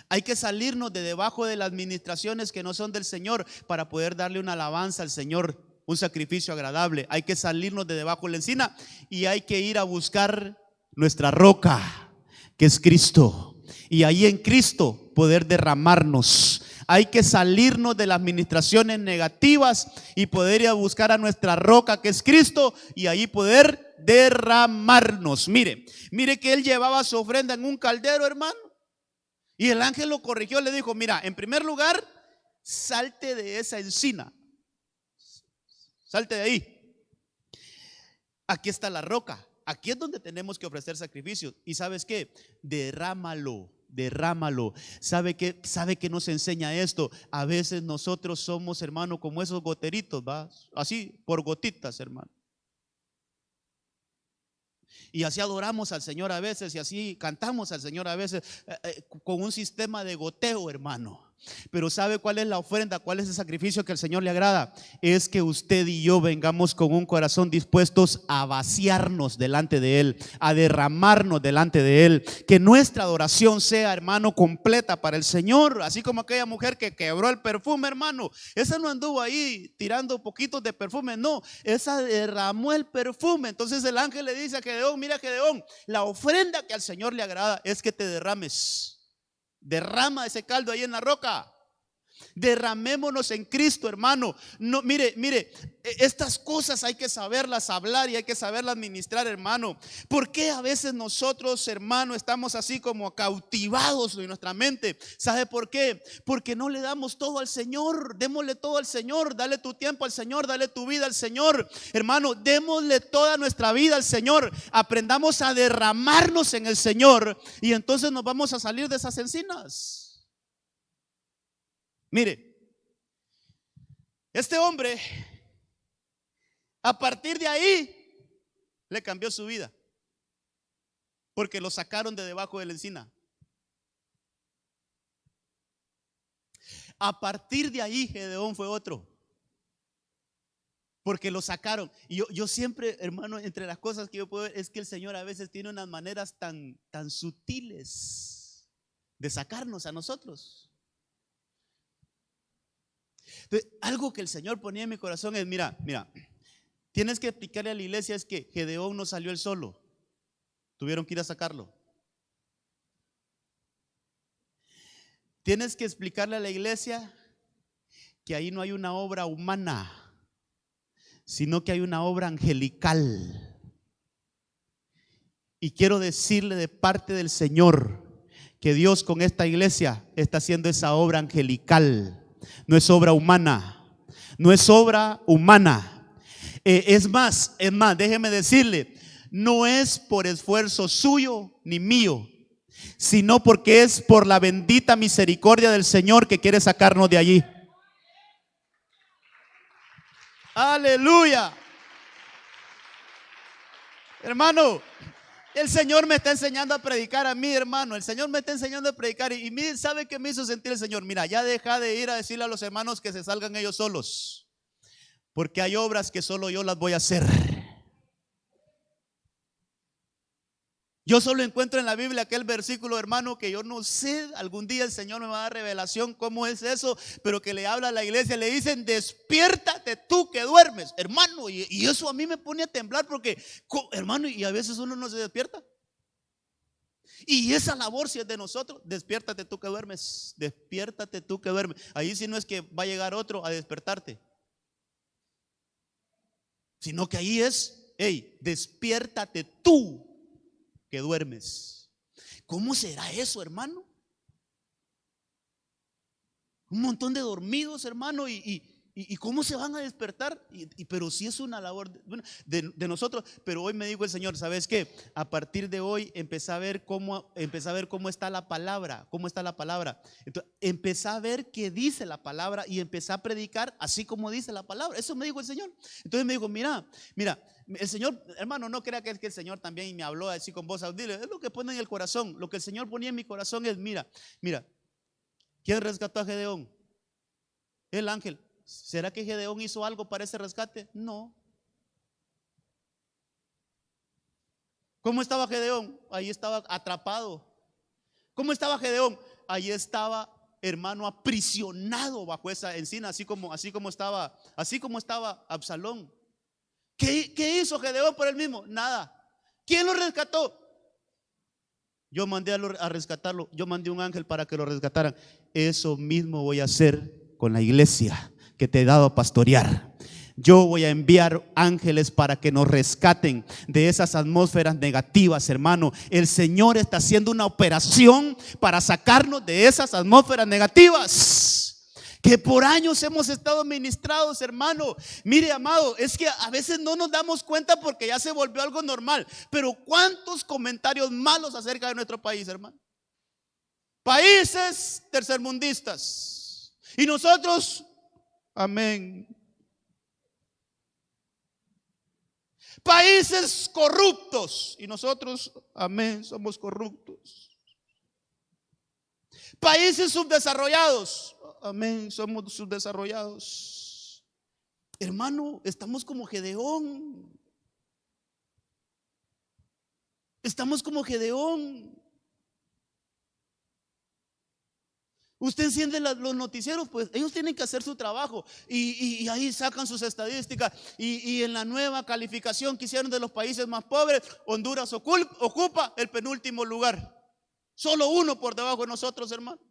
Hay que salirnos de debajo de las administraciones que no son del Señor para poder darle una alabanza al Señor, un sacrificio agradable. Hay que salirnos de debajo de la encina y hay que ir a buscar nuestra roca, que es Cristo, y ahí en Cristo poder derramarnos. Hay que salirnos de las administraciones negativas y poder ir a buscar a nuestra roca, que es Cristo, y ahí poder derramarnos. Mire que él llevaba su ofrenda en un caldero, hermano, y el ángel lo corrigió, le dijo: mira, en primer lugar, salte de esa encina, salte de ahí. Aquí está la roca, aquí es donde tenemos que ofrecer sacrificios. ¿Y sabes qué? Derrámalo. ¿Sabe qué nos enseña esto? A veces nosotros somos, hermano, como esos goteritos, ¿va? Así, por gotitas, hermano. Y así adoramos al Señor a veces, y así cantamos al Señor a veces, con un sistema de goteo, hermano. Pero ¿sabe cuál es la ofrenda? ¿Cuál es el sacrificio que al Señor le agrada? Es que usted y yo vengamos con un corazón dispuestos a vaciarnos delante de Él, a derramarnos delante de Él. Que nuestra adoración sea, hermano, completa para el Señor. Así como aquella mujer que quebró el perfume, hermano. Esa no anduvo ahí tirando poquitos de perfume, no, esa derramó el perfume. Entonces el ángel le dice a Gedeón: mira, Gedeón, la ofrenda que al Señor le agrada es que te derrames. Derrama ese caldo ahí en la roca. Derramémonos en Cristo, hermano. No, mire, estas cosas hay que saberlas hablar y hay que saberlas administrar, hermano. ¿Por qué a veces nosotros, hermano, estamos así como cautivados en nuestra mente? ¿Sabe por qué? Porque no le damos todo al Señor. Démosle todo al Señor. Dale tu tiempo al Señor, dale tu vida al Señor, hermano. Démosle toda nuestra vida al Señor. Aprendamos a derramarnos en el Señor y entonces nos vamos a salir de esas encinas. Mire, este hombre, a partir de ahí, le cambió su vida, porque lo sacaron de debajo de la encina. A partir de ahí, Gedeón fue otro, porque lo sacaron. Y yo siempre, hermano, entre las cosas que yo puedo ver es que el Señor a veces tiene unas maneras tan sutiles de sacarnos a nosotros. Entonces, algo que el Señor ponía en mi corazón es: mira, tienes que explicarle a la iglesia es que Gedeón no salió él solo, tuvieron que ir a sacarlo. Tienes que explicarle a la iglesia que ahí no hay una obra humana, sino que hay una obra angelical. Y quiero decirle de parte del Señor que Dios con esta iglesia está haciendo esa obra angelical. No es obra humana, no es obra humana. Es más, déjeme decirle, no es por esfuerzo suyo ni mío, sino porque es por la bendita misericordia del Señor que quiere sacarnos de allí. Aleluya. Hermano, el Señor me está enseñando a predicar a mí, hermano. El Señor me está enseñando a predicar. Y mire, ¿sabe qué me hizo sentir el Señor? Mira, ya deja de ir a decirle a los hermanos que se salgan ellos solos, porque hay obras que solo yo las voy a hacer. Yo solo encuentro en la Biblia aquel versículo, hermano, que yo no sé, algún día el Señor me va a dar revelación cómo es eso, pero que le habla a la iglesia, le dicen: despiértate tú que duermes, hermano. Y eso a mí me pone a temblar porque, hermano, y a veces uno no se despierta. Y esa labor, si es de nosotros, despiértate tú que duermes, despiértate tú que duermes. Ahí sí no es que va a llegar otro a despertarte, sino que ahí es: hey, despiértate tú que duermes. ¿Cómo será eso, hermano? Un montón de dormidos, hermano, y cómo se van a despertar. Pero sí es una labor de nosotros. Pero hoy me dijo el Señor: ¿sabes qué? A partir de hoy empecé a ver cómo está la palabra, cómo está la palabra. Entonces, empecé a ver qué dice la palabra y empecé a predicar así como dice la palabra. Eso me dijo el Señor. Entonces me dijo: mira, el Señor, hermano, no crea que es que el Señor también me habló así con voz audible. Es lo que pone en el corazón. Lo que el Señor ponía en mi corazón es: mira, ¿quién rescató a Gedeón? El ángel. ¿Será que Gedeón hizo algo para ese rescate? No. ¿Cómo estaba Gedeón? Ahí estaba atrapado. ¿Cómo estaba Gedeón? Ahí estaba, hermano, aprisionado bajo esa encina, así como estaba Absalón. ¿Qué hizo Gedeón por él mismo? Nada. ¿Quién lo rescató? Yo mandé a rescatarlo. Yo mandé un ángel para que lo rescataran. Eso mismo voy a hacer con la iglesia que te he dado a pastorear. Yo voy a enviar ángeles para que nos rescaten de esas atmósferas negativas, hermano. El Señor está haciendo una operación para sacarnos de esas atmósferas negativas que por años hemos estado ministrados, hermano. Mire, amado, es que a veces no nos damos cuenta porque ya se volvió algo normal. Pero ¿cuántos comentarios malos acerca de nuestro país, hermano? Países tercermundistas. Y nosotros, amén. Países corruptos. Y nosotros, amén, somos corruptos. Países subdesarrollados. Amén, somos subdesarrollados. Hermano, estamos como Gedeón. Estamos como Gedeón. Usted enciende los noticieros, pues ellos tienen que hacer su trabajo y ahí sacan sus estadísticas. Y en la nueva calificación que hicieron de los países más pobres, Honduras ocupa el penúltimo lugar. Solo uno por debajo de nosotros, hermano.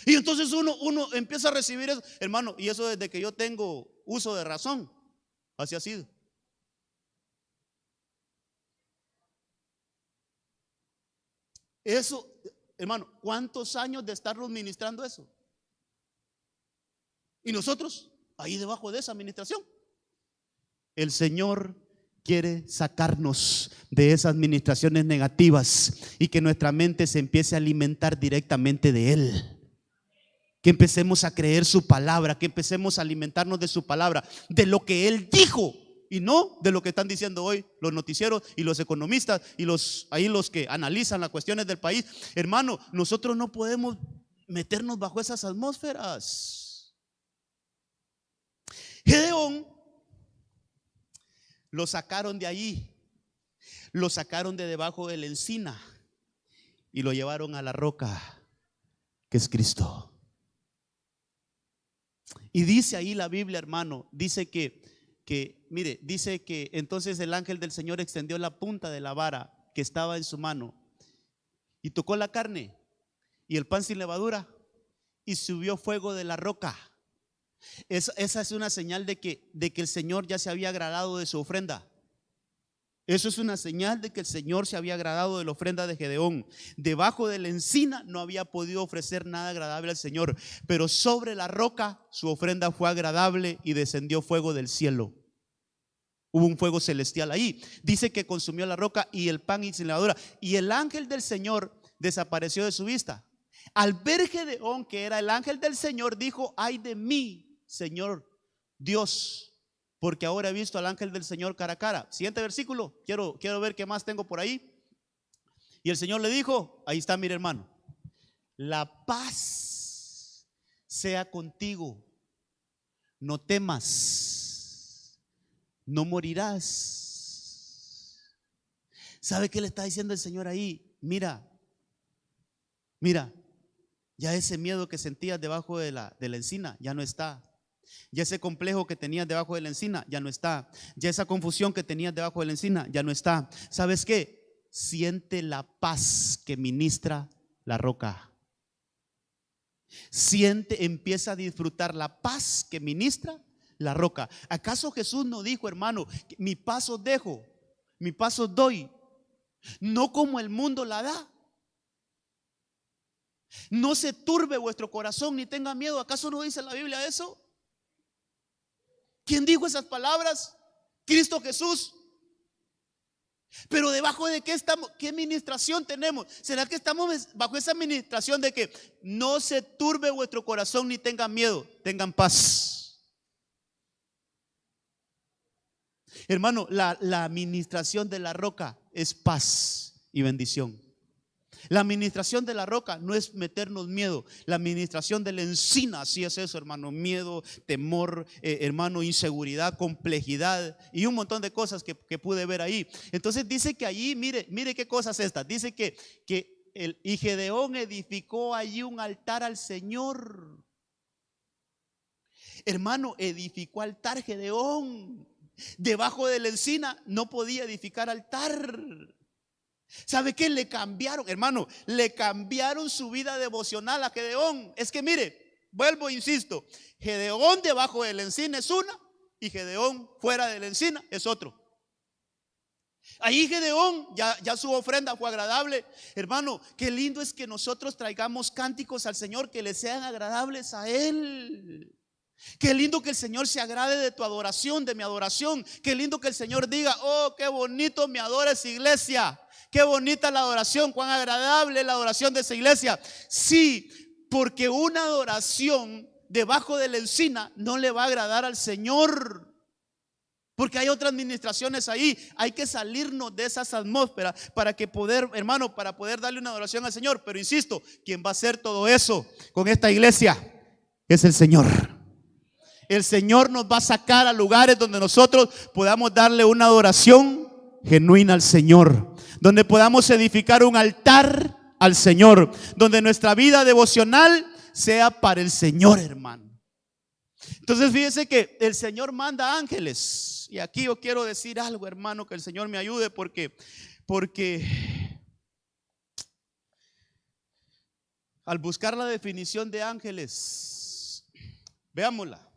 Y entonces uno empieza a recibir eso, hermano. Y eso desde que yo tengo uso de razón, así ha sido. Eso, hermano, ¿cuántos años de estarnos ministrando eso? Y nosotros, ahí debajo de esa administración. El Señor quiere sacarnos de esas administraciones negativas y que nuestra mente se empiece a alimentar directamente de Él. Que empecemos a creer su palabra, que empecemos a alimentarnos de su palabra, de lo que Él dijo. Y no de lo que están diciendo hoy los noticieros y los economistas y los que analizan las cuestiones del país. Hermano, nosotros no podemos meternos bajo esas atmósferas. Gedeón lo sacaron de allí, lo sacaron de debajo de la encina y lo llevaron a la roca que es Cristo. Y dice ahí la Biblia, hermano, dice mire, dice que entonces el ángel del Señor extendió la punta de la vara que estaba en su mano y tocó la carne y el pan sin levadura y subió fuego de la roca. Esa es una señal de que el Señor ya se había agradado de su ofrenda. Eso es una señal de que el Señor se había agradado de la ofrenda de Gedeón. Debajo de la encina no había podido ofrecer nada agradable al Señor, pero sobre la roca su ofrenda fue agradable y descendió fuego del cielo. Hubo un fuego celestial ahí. Dice que consumió la roca y el pan y sin levadura. Y el ángel del Señor desapareció de su vista. Al ver Gedeón, que era el ángel del Señor, dijo: ay de mí, Señor Dios, porque ahora he visto al ángel del Señor cara a cara. Siguiente versículo, quiero ver qué más tengo por ahí. Y el Señor le dijo, ahí está, mire hermano: la paz sea contigo, no temas, no morirás. ¿Sabe qué le está diciendo el Señor ahí? Mira, ya ese miedo que sentías debajo de la encina ya no está. Ya ese complejo que tenías debajo de la encina ya no está. Ya esa confusión que tenías debajo de la encina ya no está. ¿Sabes qué? Siente la paz que ministra la roca. Empieza a disfrutar la paz que ministra la roca. ¿Acaso Jesús no dijo, hermano, mi paz os dejo, mi paz os doy, no como el mundo la da? No se turbe vuestro corazón ni tenga miedo. ¿Acaso no dice la Biblia eso? ¿Quién dijo esas palabras? Cristo Jesús. Pero debajo de qué estamos, qué administración tenemos. ¿Será que estamos bajo esa administración de que no se turbe vuestro corazón ni tengan miedo, tengan paz? Hermano, la administración de la roca es paz y bendición. La administración de la roca no es meternos miedo. La administración de la encina sí es eso, hermano: miedo, temor, hermano, inseguridad, complejidad y un montón de cosas que pude ver ahí. Entonces dice que allí, mire qué cosas estas. Dice que y Gedeón edificó allí un altar al Señor. Hermano, edificó altar Gedeón. Debajo de la encina no podía edificar altar. ¿Sabe qué? Le cambiaron, hermano, le cambiaron su vida devocional a Gedeón. Es que mire, vuelvo, insisto: Gedeón debajo de la encina es una, y Gedeón fuera de la encina es otro. Ahí Gedeón, ya su ofrenda fue agradable. Hermano, qué lindo es que nosotros traigamos cánticos al Señor que le sean agradables a Él. Qué lindo que el Señor se agrade de tu adoración, de mi adoración. Qué lindo que el Señor diga: oh, qué bonito me adora esa iglesia. Qué bonita la adoración, cuán agradable la adoración de esa iglesia. Sí, porque una adoración debajo de la encina no le va a agradar al Señor, porque hay otras administraciones ahí. Hay que salirnos de esas atmósferas para que poder, hermano, para poder darle una adoración al Señor. Pero insisto, quien va a hacer todo eso con esta iglesia es el Señor. El Señor nos va a sacar a lugares donde nosotros podamos darle una adoración genuina al Señor, donde podamos edificar un altar al Señor, donde nuestra vida devocional sea para el Señor, hermano. Entonces fíjese que el Señor manda ángeles. Y aquí yo quiero decir algo, hermano, que el Señor me ayude, porque al buscar la definición de ángeles, veámosla.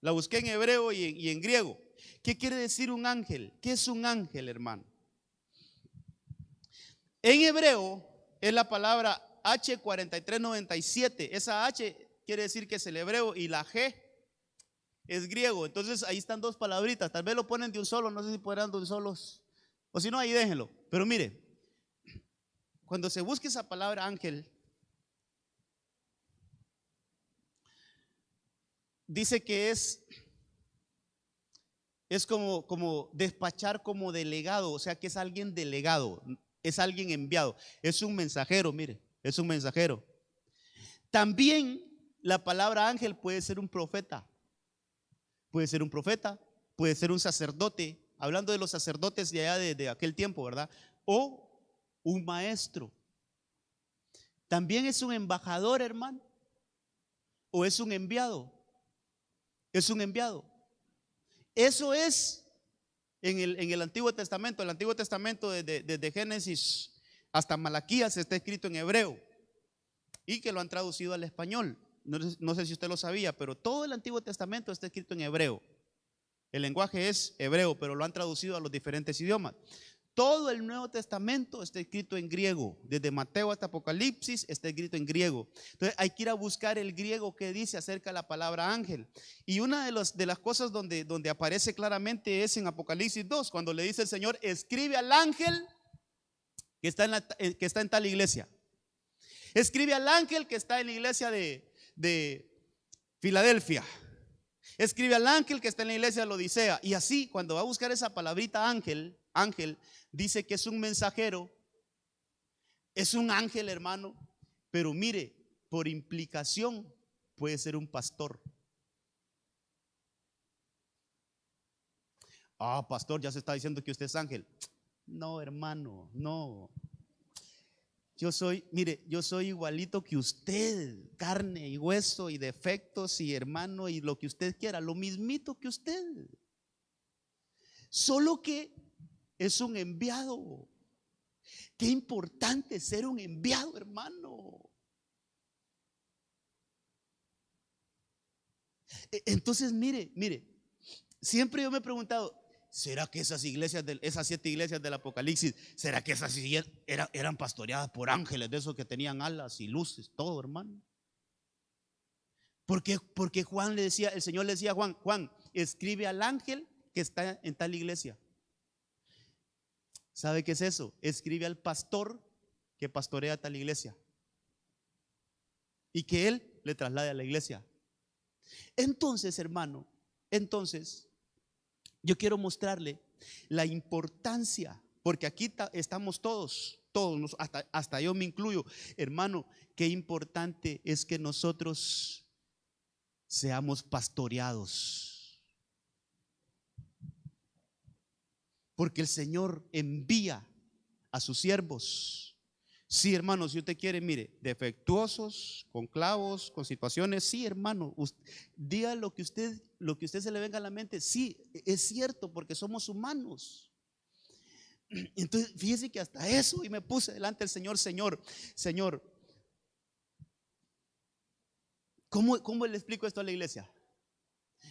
La busqué en hebreo y en griego. ¿Qué quiere decir un ángel? ¿Qué es un ángel, hermano? En hebreo es la palabra H4397. Esa H quiere decir que es el hebreo y la G es griego. Entonces ahí están dos palabritas. Tal vez lo ponen de un solo, no sé si podrán de un solo, o si no, ahí déjenlo. Pero mire, cuando se busque esa palabra ángel, dice que es como despachar como delegado, o sea que es alguien delegado, es alguien enviado, es un mensajero, mire, es un mensajero. También la palabra ángel puede ser un profeta, puede ser un profeta, puede ser un sacerdote, hablando de los sacerdotes de allá de aquel tiempo, ¿verdad? O un maestro. También es un embajador, hermano, o es un enviado. Es un enviado. Eso es en el Antiguo Testamento. El Antiguo Testamento desde Génesis hasta Malaquías está escrito en hebreo y que lo han traducido al español. No sé si usted lo sabía, pero todo el Antiguo Testamento está escrito en hebreo. El lenguaje es hebreo, pero lo han traducido a los diferentes idiomas. Todo el Nuevo Testamento está escrito en griego, desde Mateo hasta Apocalipsis está escrito en griego. Entonces hay que ir a buscar el griego que dice acerca de la palabra ángel. Y una de las cosas donde aparece claramente es en Apocalipsis 2, cuando le dice el Señor: escribe al ángel que está en tal iglesia. Escribe al ángel que está en la iglesia de Filadelfia. Escribe al ángel que está en la iglesia de la Odisea. Y así, cuando va a buscar esa palabrita ángel, dice que es un mensajero, es un ángel, hermano. Pero mire, por implicación puede ser un pastor. Ah, pastor, ya se está diciendo que usted es ángel. No, hermano, no. Yo soy igualito que usted, carne y hueso y defectos y hermano y lo que usted quiera, lo mismito que usted. Solo que es un enviado. Qué importante ser un enviado, hermano. Entonces, mire, siempre yo me he preguntado: ¿será que esas 7 iglesias del Apocalipsis, será que esas eran pastoreadas por ángeles de esos que tenían alas y luces, todo, hermano? Porque el Señor le decía a Juan, escribe al ángel que está en tal iglesia. ¿Sabe qué es eso? Escribe al pastor que pastorea tal iglesia y que él le traslade a la iglesia. Entonces, hermano, yo quiero mostrarle la importancia, porque aquí estamos todos, hasta yo me incluyo, hermano. Qué importante es que nosotros seamos pastoreados, porque el Señor envía a sus siervos. Sí, hermano, si usted quiere, mire, defectuosos, con clavos, con situaciones, sí, hermano, diga lo que usted se le venga a la mente. Sí, es cierto, porque somos humanos. Entonces, fíjese que hasta eso, y me puse delante del Señor: Señor, ¿cómo le explico esto a la iglesia?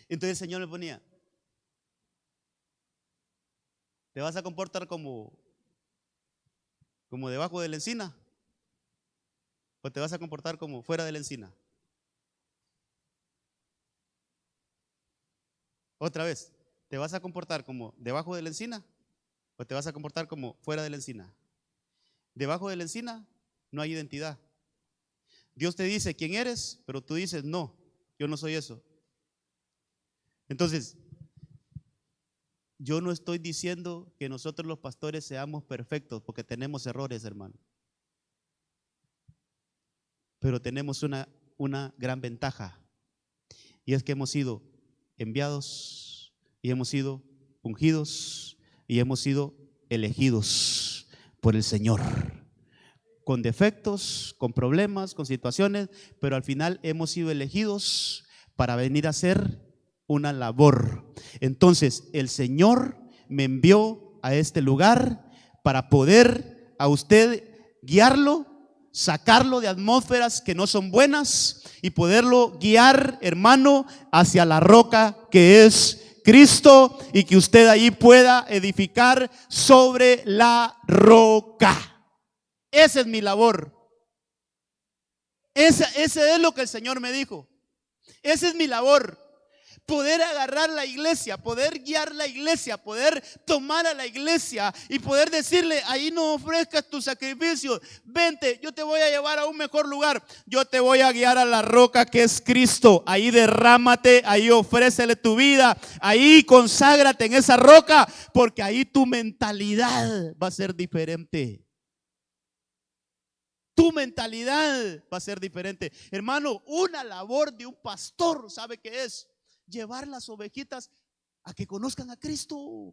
Entonces el Señor me ponía: ¿te vas a comportar como debajo de la encina? ¿O te vas a comportar como fuera de la encina? Otra vez, ¿te vas a comportar como debajo de la encina? ¿O te vas a comportar como fuera de la encina? Debajo de la encina no hay identidad. Dios te dice quién eres, pero tú dices: no, yo no soy eso. Entonces, yo no estoy diciendo que nosotros los pastores seamos perfectos, porque tenemos errores, hermano. Pero tenemos una gran ventaja, y es que hemos sido enviados y hemos sido ungidos y hemos sido elegidos por el Señor, con defectos, con problemas, con situaciones, pero al final hemos sido elegidos para venir a hacer una labor. Entonces el Señor me envió a este lugar para poder a usted guiarlo, sacarlo de atmósferas que no son buenas y poderlo guiar, hermano, hacia la roca que es Cristo, y que usted ahí pueda edificar sobre la roca. Esa es mi labor. Ese es lo que el Señor me dijo. Esa es mi labor. Poder agarrar la iglesia, poder guiar la iglesia, poder tomar a la iglesia y poder decirle: ahí no ofrezcas tu sacrificio, vente, yo te voy a llevar a un mejor lugar, yo te voy a guiar a la roca que es Cristo. Ahí derrámate, ahí ofrécele tu vida, ahí conságrate en esa roca, porque ahí tu mentalidad va a ser diferente. Tu mentalidad va a ser diferente, hermano. Una labor de un pastor, ¿sabe qué es? Llevar las ovejitas a que conozcan a Cristo.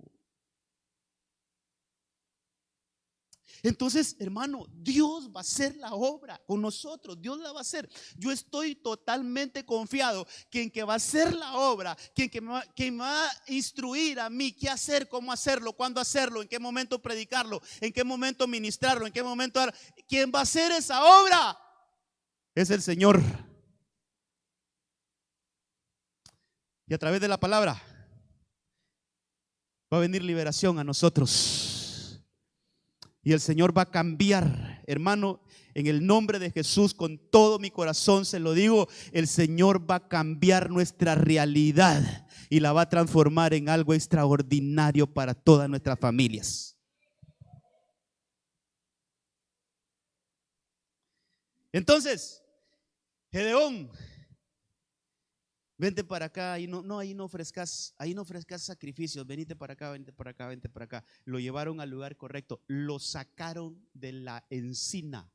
Entonces, hermano, Dios va a hacer la obra con nosotros. Dios la va a hacer. Yo estoy totalmente confiado que en que va a hacer la obra, que me va a instruir a mí qué hacer, cómo hacerlo, cuándo hacerlo, en qué momento predicarlo, en qué momento ministrarlo, en qué momento dar. Quien va a hacer esa obra es el Señor. Y a través de la palabra va a venir liberación a nosotros. Y el Señor va a cambiar, hermano, en el nombre de Jesús, con todo mi corazón se lo digo, el Señor va a cambiar nuestra realidad y la va a transformar en algo extraordinario para todas nuestras familias. Entonces, Gedeón, vente para acá, ahí no ofrezcas sacrificios, venite para acá, vente para acá, vente para acá. Lo llevaron al lugar correcto, lo sacaron de la encina,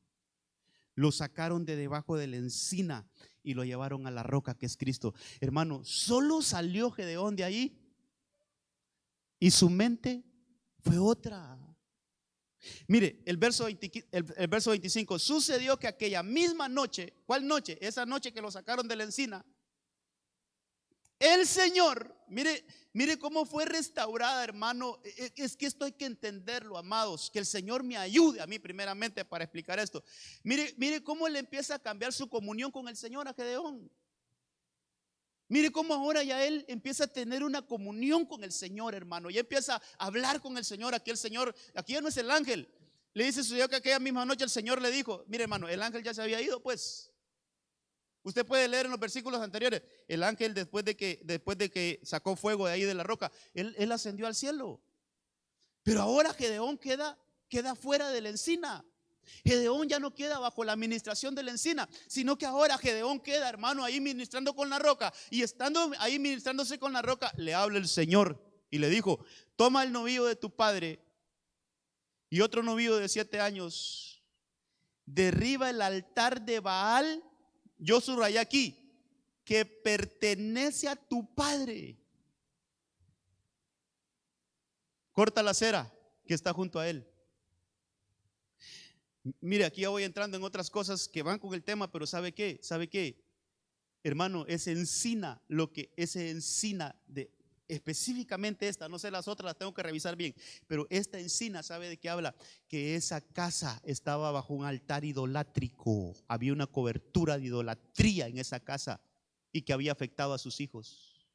lo sacaron de debajo de la encina y lo llevaron a la roca que es Cristo. Hermano, solo salió Gedeón de ahí y su mente fue otra. Mire, el verso 25, sucedió que aquella misma noche, ¿cuál noche? Esa noche que lo sacaron de la encina, el Señor, mire cómo fue restaurada, hermano. Es que esto hay que entenderlo, amados. Que el Señor me ayude a mí primeramente para explicar esto. Mire cómo le empieza a cambiar su comunión con el Señor a Gedeón. Mire cómo ahora ya él empieza a tener una comunión con el Señor, hermano. Ya empieza a hablar con el Señor. Aquí el Señor, aquí ya no es el ángel. Le dice sucedió que aquella misma noche el Señor le dijo, mire hermano, el ángel ya se había ido pues. Usted puede leer en los versículos anteriores, el ángel después de que sacó fuego de ahí de la roca, él ascendió al cielo. Pero ahora Gedeón queda fuera de la encina. Gedeón ya no queda bajo la administración de la encina, sino que ahora Gedeón queda, hermano, ahí ministrando con la roca. Y estando ahí ministrándose con la roca, le habla el Señor y le dijo, toma el novillo de tu padre y otro novillo de 7 años, derriba el altar de Baal. Yo subrayé aquí, que pertenece a tu padre. Corta la cera que está junto a él. Mire, aquí ya voy entrando en otras cosas que van con el tema, pero ¿sabe qué? ¿Sabe qué? Hermano, esa encina, específicamente esta, no sé las otras, las tengo que revisar bien, pero esta encina, ¿sabe de qué habla? Que esa casa estaba bajo un altar idolátrico, había una cobertura de idolatría en esa casa y que había afectado a sus hijos.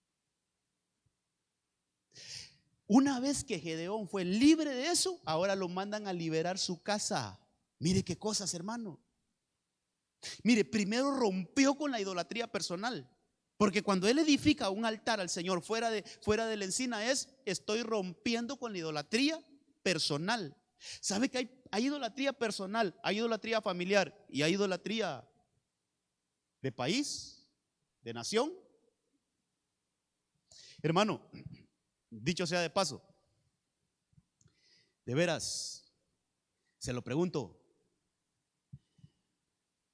Una vez que Gedeón fue libre de eso, ahora lo mandan a liberar su casa. Mire qué cosas, hermano. Mire, primero rompió con la idolatría personal. Porque cuando él edifica un altar al Señor fuera de la encina estoy rompiendo con la idolatría personal. ¿Sabe que hay idolatría personal, hay idolatría familiar y hay idolatría de país, de nación? Hermano, dicho sea de paso, de veras, se lo pregunto,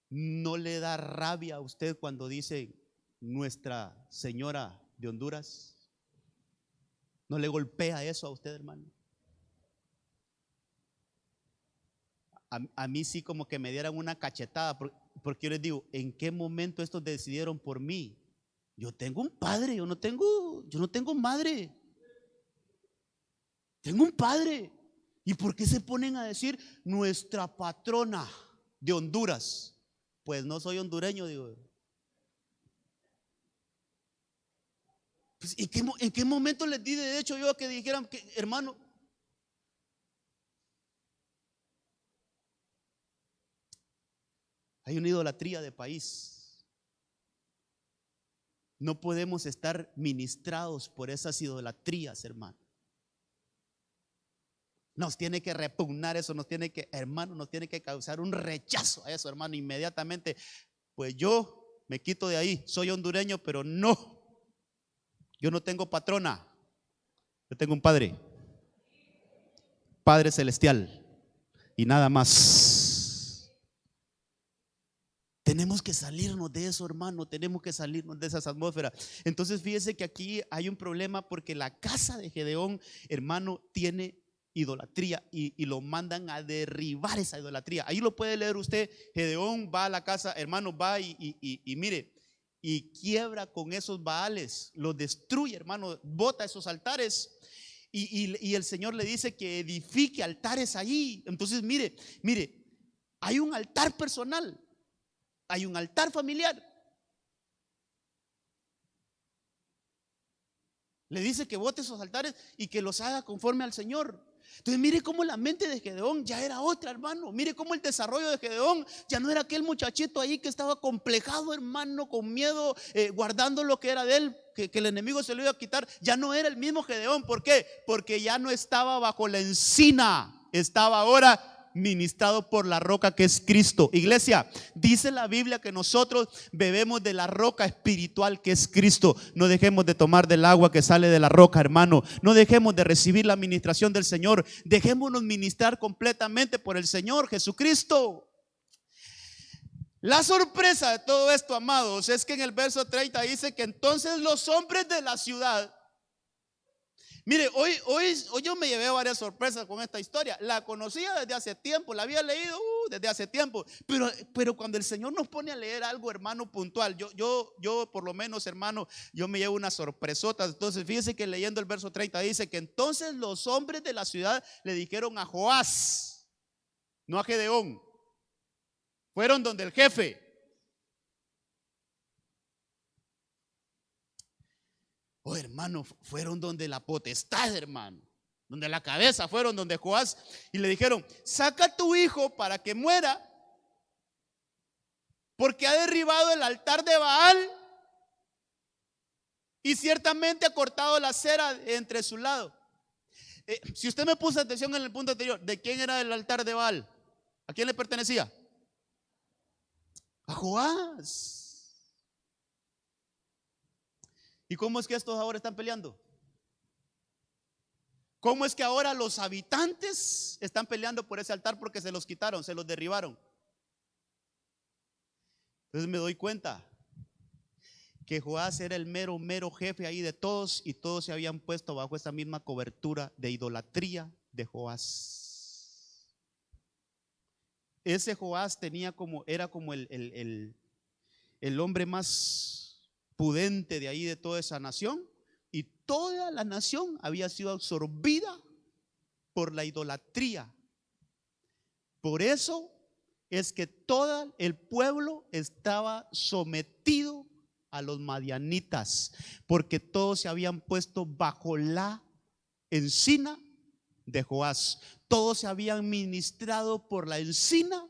¿no le da rabia a usted cuando dice Nuestra Señora de Honduras? ¿No le golpea eso a usted, hermano? A mí sí como que me dieran una cachetada, porque yo les digo, ¿en qué momento estos decidieron por mí? Yo tengo un padre, yo no tengo madre. Tengo un padre. ¿Y por qué se ponen a decir nuestra patrona de Honduras? Pues no soy hondureño, digo. Pues, ¿en qué momento les di derecho yo a que dijeran que, hermano? Hay una idolatría de país. No podemos estar ministrados por esas idolatrías, hermano. Nos tiene que repugnar eso, nos tiene que causar un rechazo a eso, hermano, inmediatamente. Pues yo me quito de ahí, soy hondureño, pero no, yo no tengo patrona, yo tengo un padre, Padre Celestial, y nada más. Tenemos que salirnos de eso, hermano, tenemos que salirnos de esas atmósferas. Entonces fíjese que aquí hay un problema porque la casa de Gedeón, hermano, tiene idolatría y lo mandan a derribar esa idolatría. Ahí lo puede leer usted. Gedeón va a la casa, hermano, va y mire, y quiebra con esos baales, los destruye, hermano, bota esos altares y el Señor le dice que edifique altares allí. Entonces mire, hay un altar personal, hay un altar familiar. Le dice que bote esos altares y que los haga conforme al Señor. Entonces mire cómo la mente de Gedeón ya era otra, hermano. Mire cómo el desarrollo de Gedeón ya no era aquel muchachito ahí que estaba complejado, hermano, con miedo, guardando lo que era de él, que el enemigo se lo iba a quitar. Ya no era el mismo Gedeón. ¿Por qué? Porque ya no estaba bajo la encina, estaba ahora ministrado por la roca que es Cristo. Iglesia, dice la Biblia que nosotros bebemos de la roca espiritual que es Cristo. No dejemos de tomar del agua que sale de la roca, hermano. No dejemos de recibir la administración del Señor. Dejémonos ministrar completamente por el Señor Jesucristo. La sorpresa de todo esto, amados, es que en el verso 30 dice que entonces los hombres de la ciudad. Mire, hoy yo me llevé varias sorpresas con esta historia. La conocía desde hace tiempo, la había leído desde hace tiempo. Pero cuando el Señor nos pone a leer algo, hermano, puntual, yo por lo menos, hermano, yo me llevo unas sorpresotas. Entonces, fíjese que leyendo el verso 30 dice que entonces los hombres de la ciudad le dijeron a Joás, no a Gedeón, fueron donde el jefe. Oh, hermano, fueron donde la potestad, hermano, donde la cabeza, fueron donde Joás y le dijeron: saca a tu hijo para que muera, porque ha derribado el altar de Baal y ciertamente ha cortado la cera entre su lado. Si usted me puso atención en el punto anterior, ¿de quién era el altar de Baal? ¿A quién le pertenecía? A Joás. ¿Y cómo es que estos ahora están peleando? ¿Cómo es que ahora los habitantes están peleando por ese altar? Porque se los quitaron, se los derribaron. Entonces me doy cuenta que Joás era el mero jefe ahí de todos, y todos se habían puesto bajo esa misma cobertura de idolatría de Joás. Ese Joás era como el hombre más pudente de ahí, de toda esa nación, y toda la nación había sido absorbida por la idolatría. Por eso es que todo el pueblo estaba sometido a los madianitas, porque todos se habían puesto bajo la encina de Joás. Todos se habían ministrado por la encina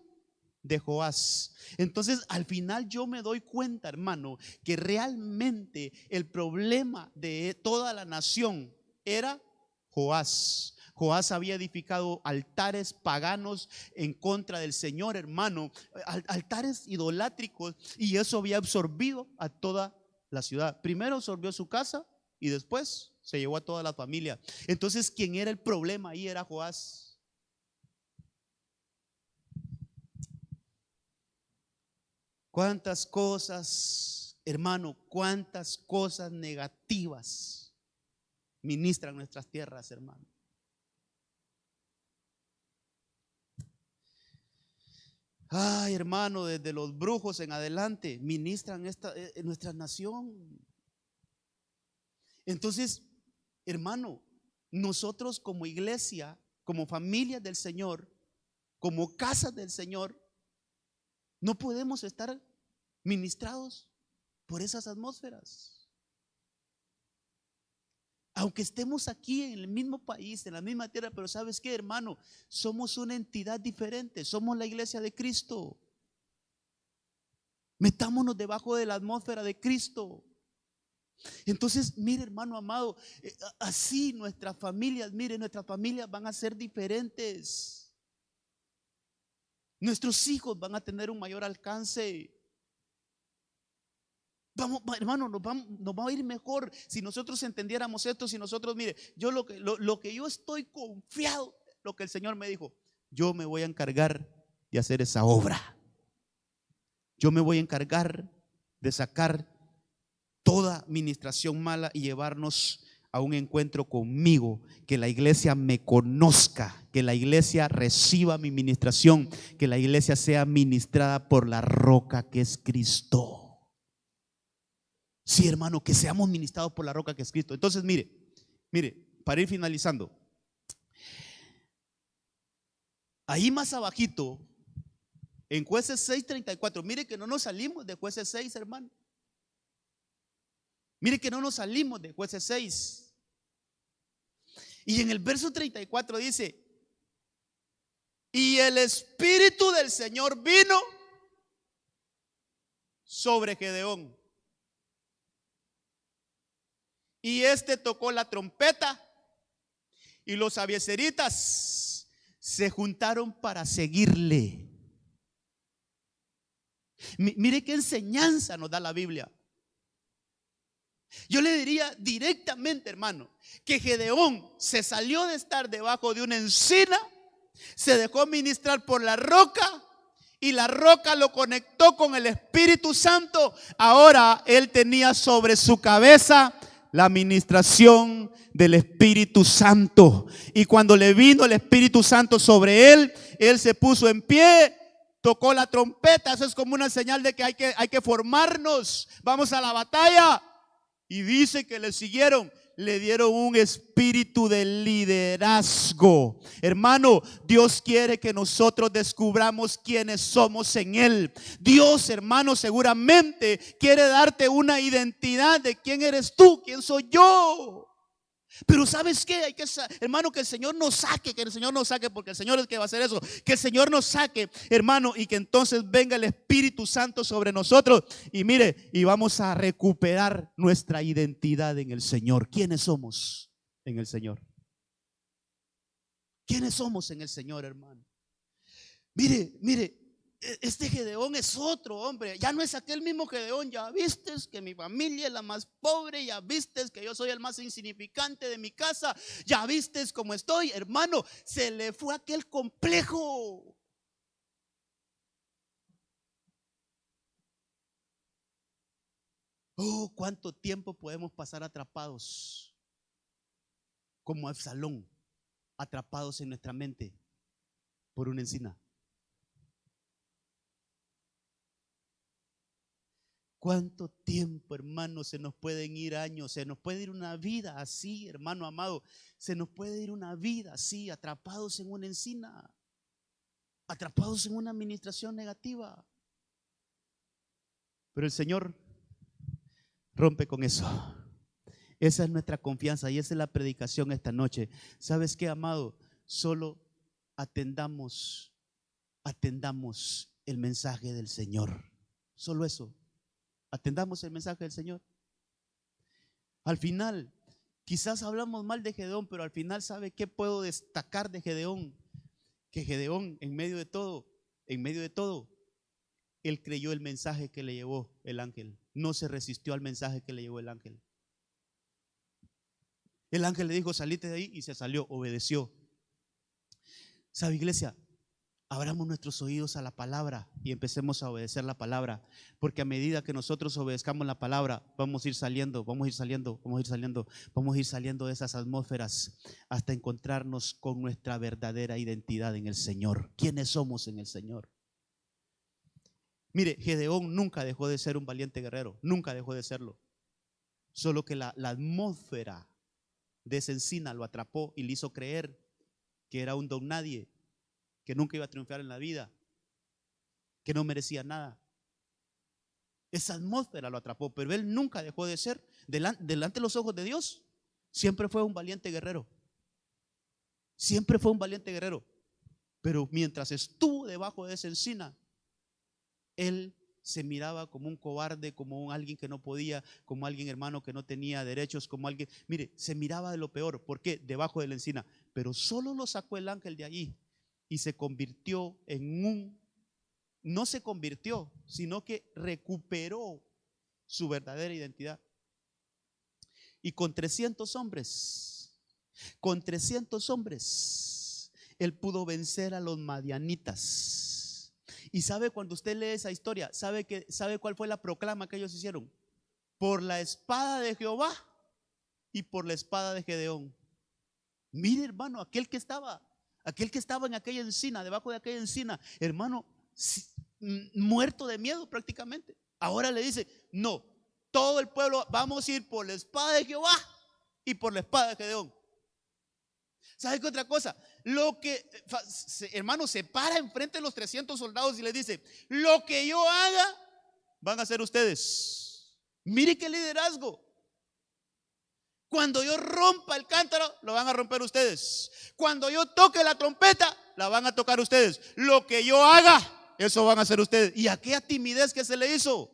de Joás. Entonces al final yo me doy cuenta, hermano, que realmente el problema de toda la nación era Joás. Joás había edificado altares paganos en contra del Señor, hermano, altares idolátricos, y eso había absorbido a toda la ciudad. Primero absorbió su casa y después se llevó a toda la familia. Entonces, ¿quién era el problema ahí? Era Joás. Cuántas cosas, hermano, cuántas cosas negativas ministran nuestras tierras, hermano. Ay, hermano, desde los brujos en adelante ministran nuestra nación. Entonces, hermano, nosotros como iglesia, como familia del Señor, como casa del Señor, no podemos estar ministrados por esas atmósferas. Aunque estemos aquí en el mismo país, en la misma tierra, pero ¿sabes qué, hermano? Somos una entidad diferente, somos la iglesia de Cristo. Metámonos debajo de la atmósfera de Cristo. Entonces, mire, hermano amado, así nuestras familias van a ser diferentes. Nuestros hijos van a tener un mayor alcance. Vamos, hermano, nos va a ir mejor si nosotros entendiéramos esto. Si nosotros, mire, yo lo que yo estoy confiado, lo que el Señor me dijo: yo me voy a encargar de hacer esa obra. Yo me voy a encargar de sacar toda ministración mala y llevarnos a un encuentro conmigo, que la iglesia me conozca, que la iglesia reciba mi ministración, que la iglesia sea ministrada por la roca que es Cristo. Sí, hermano, que seamos ministrados por la roca que es Cristo. Entonces, mire, para ir finalizando, ahí más abajito, en Jueces 6:34, mire que no nos salimos de Jueces 6, hermano. Mire que no nos salimos de Jueces 6. Y en el verso 34 dice: y el Espíritu del Señor vino sobre Gedeón. Y este tocó la trompeta, y los abiezeritas se juntaron para seguirle. Mire qué enseñanza nos da la Biblia. Yo le diría directamente, hermano, que Gedeón se salió de estar debajo de una encina, se dejó ministrar por la roca, y la roca lo conectó con el Espíritu Santo. Ahora él tenía sobre su cabeza la administración del Espíritu Santo. Y cuando le vino el Espíritu Santo sobre él, él se puso en pie, tocó la trompeta. Eso es como una señal de que hay que formarnos. Vamos a la batalla. Y dice que le siguieron, le dieron un espíritu de liderazgo. Hermano, Dios quiere que nosotros descubramos quiénes somos en Él. Dios, hermano, seguramente quiere darte una identidad de quién eres tú, quién soy yo. Pero ¿sabes qué? Hermano, que el Señor nos saque, porque el Señor es el que va a hacer eso. Que el Señor nos saque, hermano, y que entonces venga el Espíritu Santo sobre nosotros. Y mire, y vamos a recuperar nuestra identidad en el Señor. ¿Quiénes somos en el Señor? ¿Quiénes somos en el Señor, hermano? Mire, este Gedeón es otro hombre. Ya no es aquel mismo Gedeón. Ya vistes que mi familia es la más pobre. Ya vistes que yo soy el más insignificante de mi casa. Ya vistes cómo estoy, hermano. Se le fue aquel complejo. Oh, cuánto tiempo podemos pasar atrapados como Absalón, atrapados en nuestra mente por una encina. ¿Cuánto tiempo, hermano? Se nos pueden ir años, se nos puede ir una vida así, hermano amado. Se nos puede ir una vida así, atrapados en una encina, atrapados en una administración negativa. Pero el Señor rompe con eso. Esa es nuestra confianza y esa es la predicación esta noche. ¿Sabes qué, amado? Solo atendamos el mensaje del Señor. Solo eso. Atendamos el mensaje del Señor. Al final, quizás hablamos mal de Gedeón, pero al final, ¿sabe qué puedo destacar de Gedeón? Que Gedeón, en medio de todo, él creyó el mensaje que le llevó el ángel. No se resistió al mensaje que le llevó el ángel. El ángel le dijo: salite de ahí, y se salió, obedeció. ¿Sabe, iglesia? Abramos nuestros oídos a la palabra y empecemos a obedecer la palabra, porque a medida que nosotros obedezcamos la palabra, vamos a ir saliendo de esas atmósferas hasta encontrarnos con nuestra verdadera identidad en el Señor. ¿Quiénes somos en el Señor? Mire, Gedeón nunca dejó de ser un valiente guerrero, nunca dejó de serlo. Solo que la atmósfera de esa encina lo atrapó y le hizo creer que era un don nadie, que nunca iba a triunfar en la vida, que no merecía nada. Esa atmósfera lo atrapó, pero él nunca dejó de ser, delante de los ojos de Dios, siempre fue un valiente guerrero. Siempre fue un valiente guerrero. Pero mientras estuvo debajo de esa encina, él se miraba como un cobarde, como alguien que no podía, como alguien, hermano, que no tenía derechos, como alguien, mire, se miraba de lo peor. ¿Por qué? Debajo de la encina. Pero solo lo sacó el ángel de allí y se convirtió no se convirtió, sino que recuperó su verdadera identidad. Y con 300 hombres, él pudo vencer a los madianitas. Y sabe, cuando usted lee esa historia, ¿sabe cuál fue la proclama que ellos hicieron? Por la espada de Jehová y por la espada de Gedeón. Mire, hermano, aquel que estaba en aquella encina, debajo de aquella encina, hermano, muerto de miedo prácticamente. Ahora le dice: no, todo el pueblo vamos a ir por la espada de Jehová y por la espada de Gedeón. ¿Sabe qué otra cosa? Hermano, se para enfrente de los 300 soldados y le dice: lo que yo haga, van a hacer ustedes. Mire qué liderazgo. Cuando yo rompa el cántaro, lo van a romper ustedes. Cuando yo toque la trompeta, la van a tocar ustedes. Lo que yo haga, eso van a hacer ustedes. ¿Y aquella timidez que se le hizo?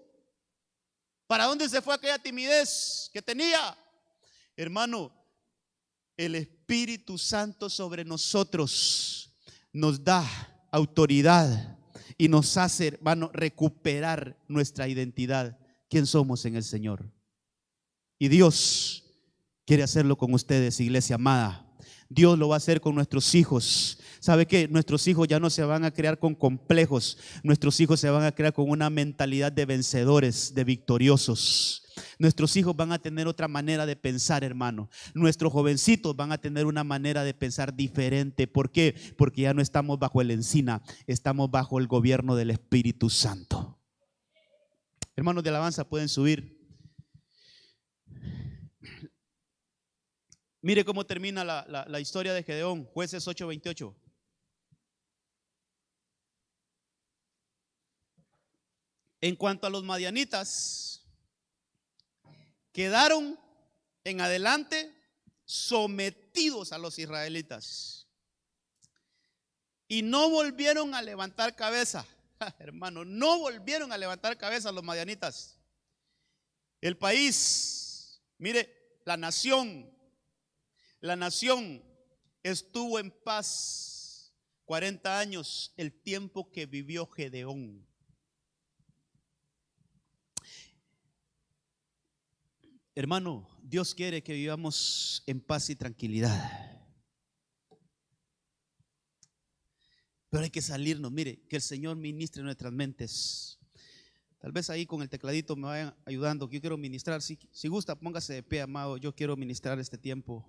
¿Para dónde se fue aquella timidez que tenía? Hermano, el Espíritu Santo sobre nosotros nos da autoridad y nos hace, hermano, recuperar nuestra identidad. ¿Quién somos en el Señor? Y Dios quiere hacerlo con ustedes, iglesia amada. Dios lo va a hacer con nuestros hijos. ¿Sabe qué? Nuestros hijos ya no se van a crear con complejos. Nuestros hijos se van a crear con una mentalidad de vencedores, de victoriosos. Nuestros hijos van a tener otra manera de pensar, hermano. Nuestros jovencitos van a tener una manera de pensar diferente. ¿Por qué? Porque ya no estamos bajo el encina, estamos bajo el gobierno del Espíritu Santo. Hermanos de alabanza, pueden subir. Mire cómo termina la historia de Gedeón, Jueces 8:28. En cuanto a los madianitas, quedaron en adelante sometidos a los israelitas y no volvieron a levantar cabeza. Hermano, no volvieron a levantar cabeza los madianitas. El país, mire, la nación estuvo en paz 40 años, el tiempo que vivió Gedeón. Hermano, Dios quiere que vivamos en paz y tranquilidad. Pero hay que salirnos, mire, que el Señor ministre nuestras mentes. Tal vez ahí con el tecladito me vayan ayudando. Yo quiero ministrar, si gusta, póngase de pie, amado. Yo quiero ministrar este tiempo.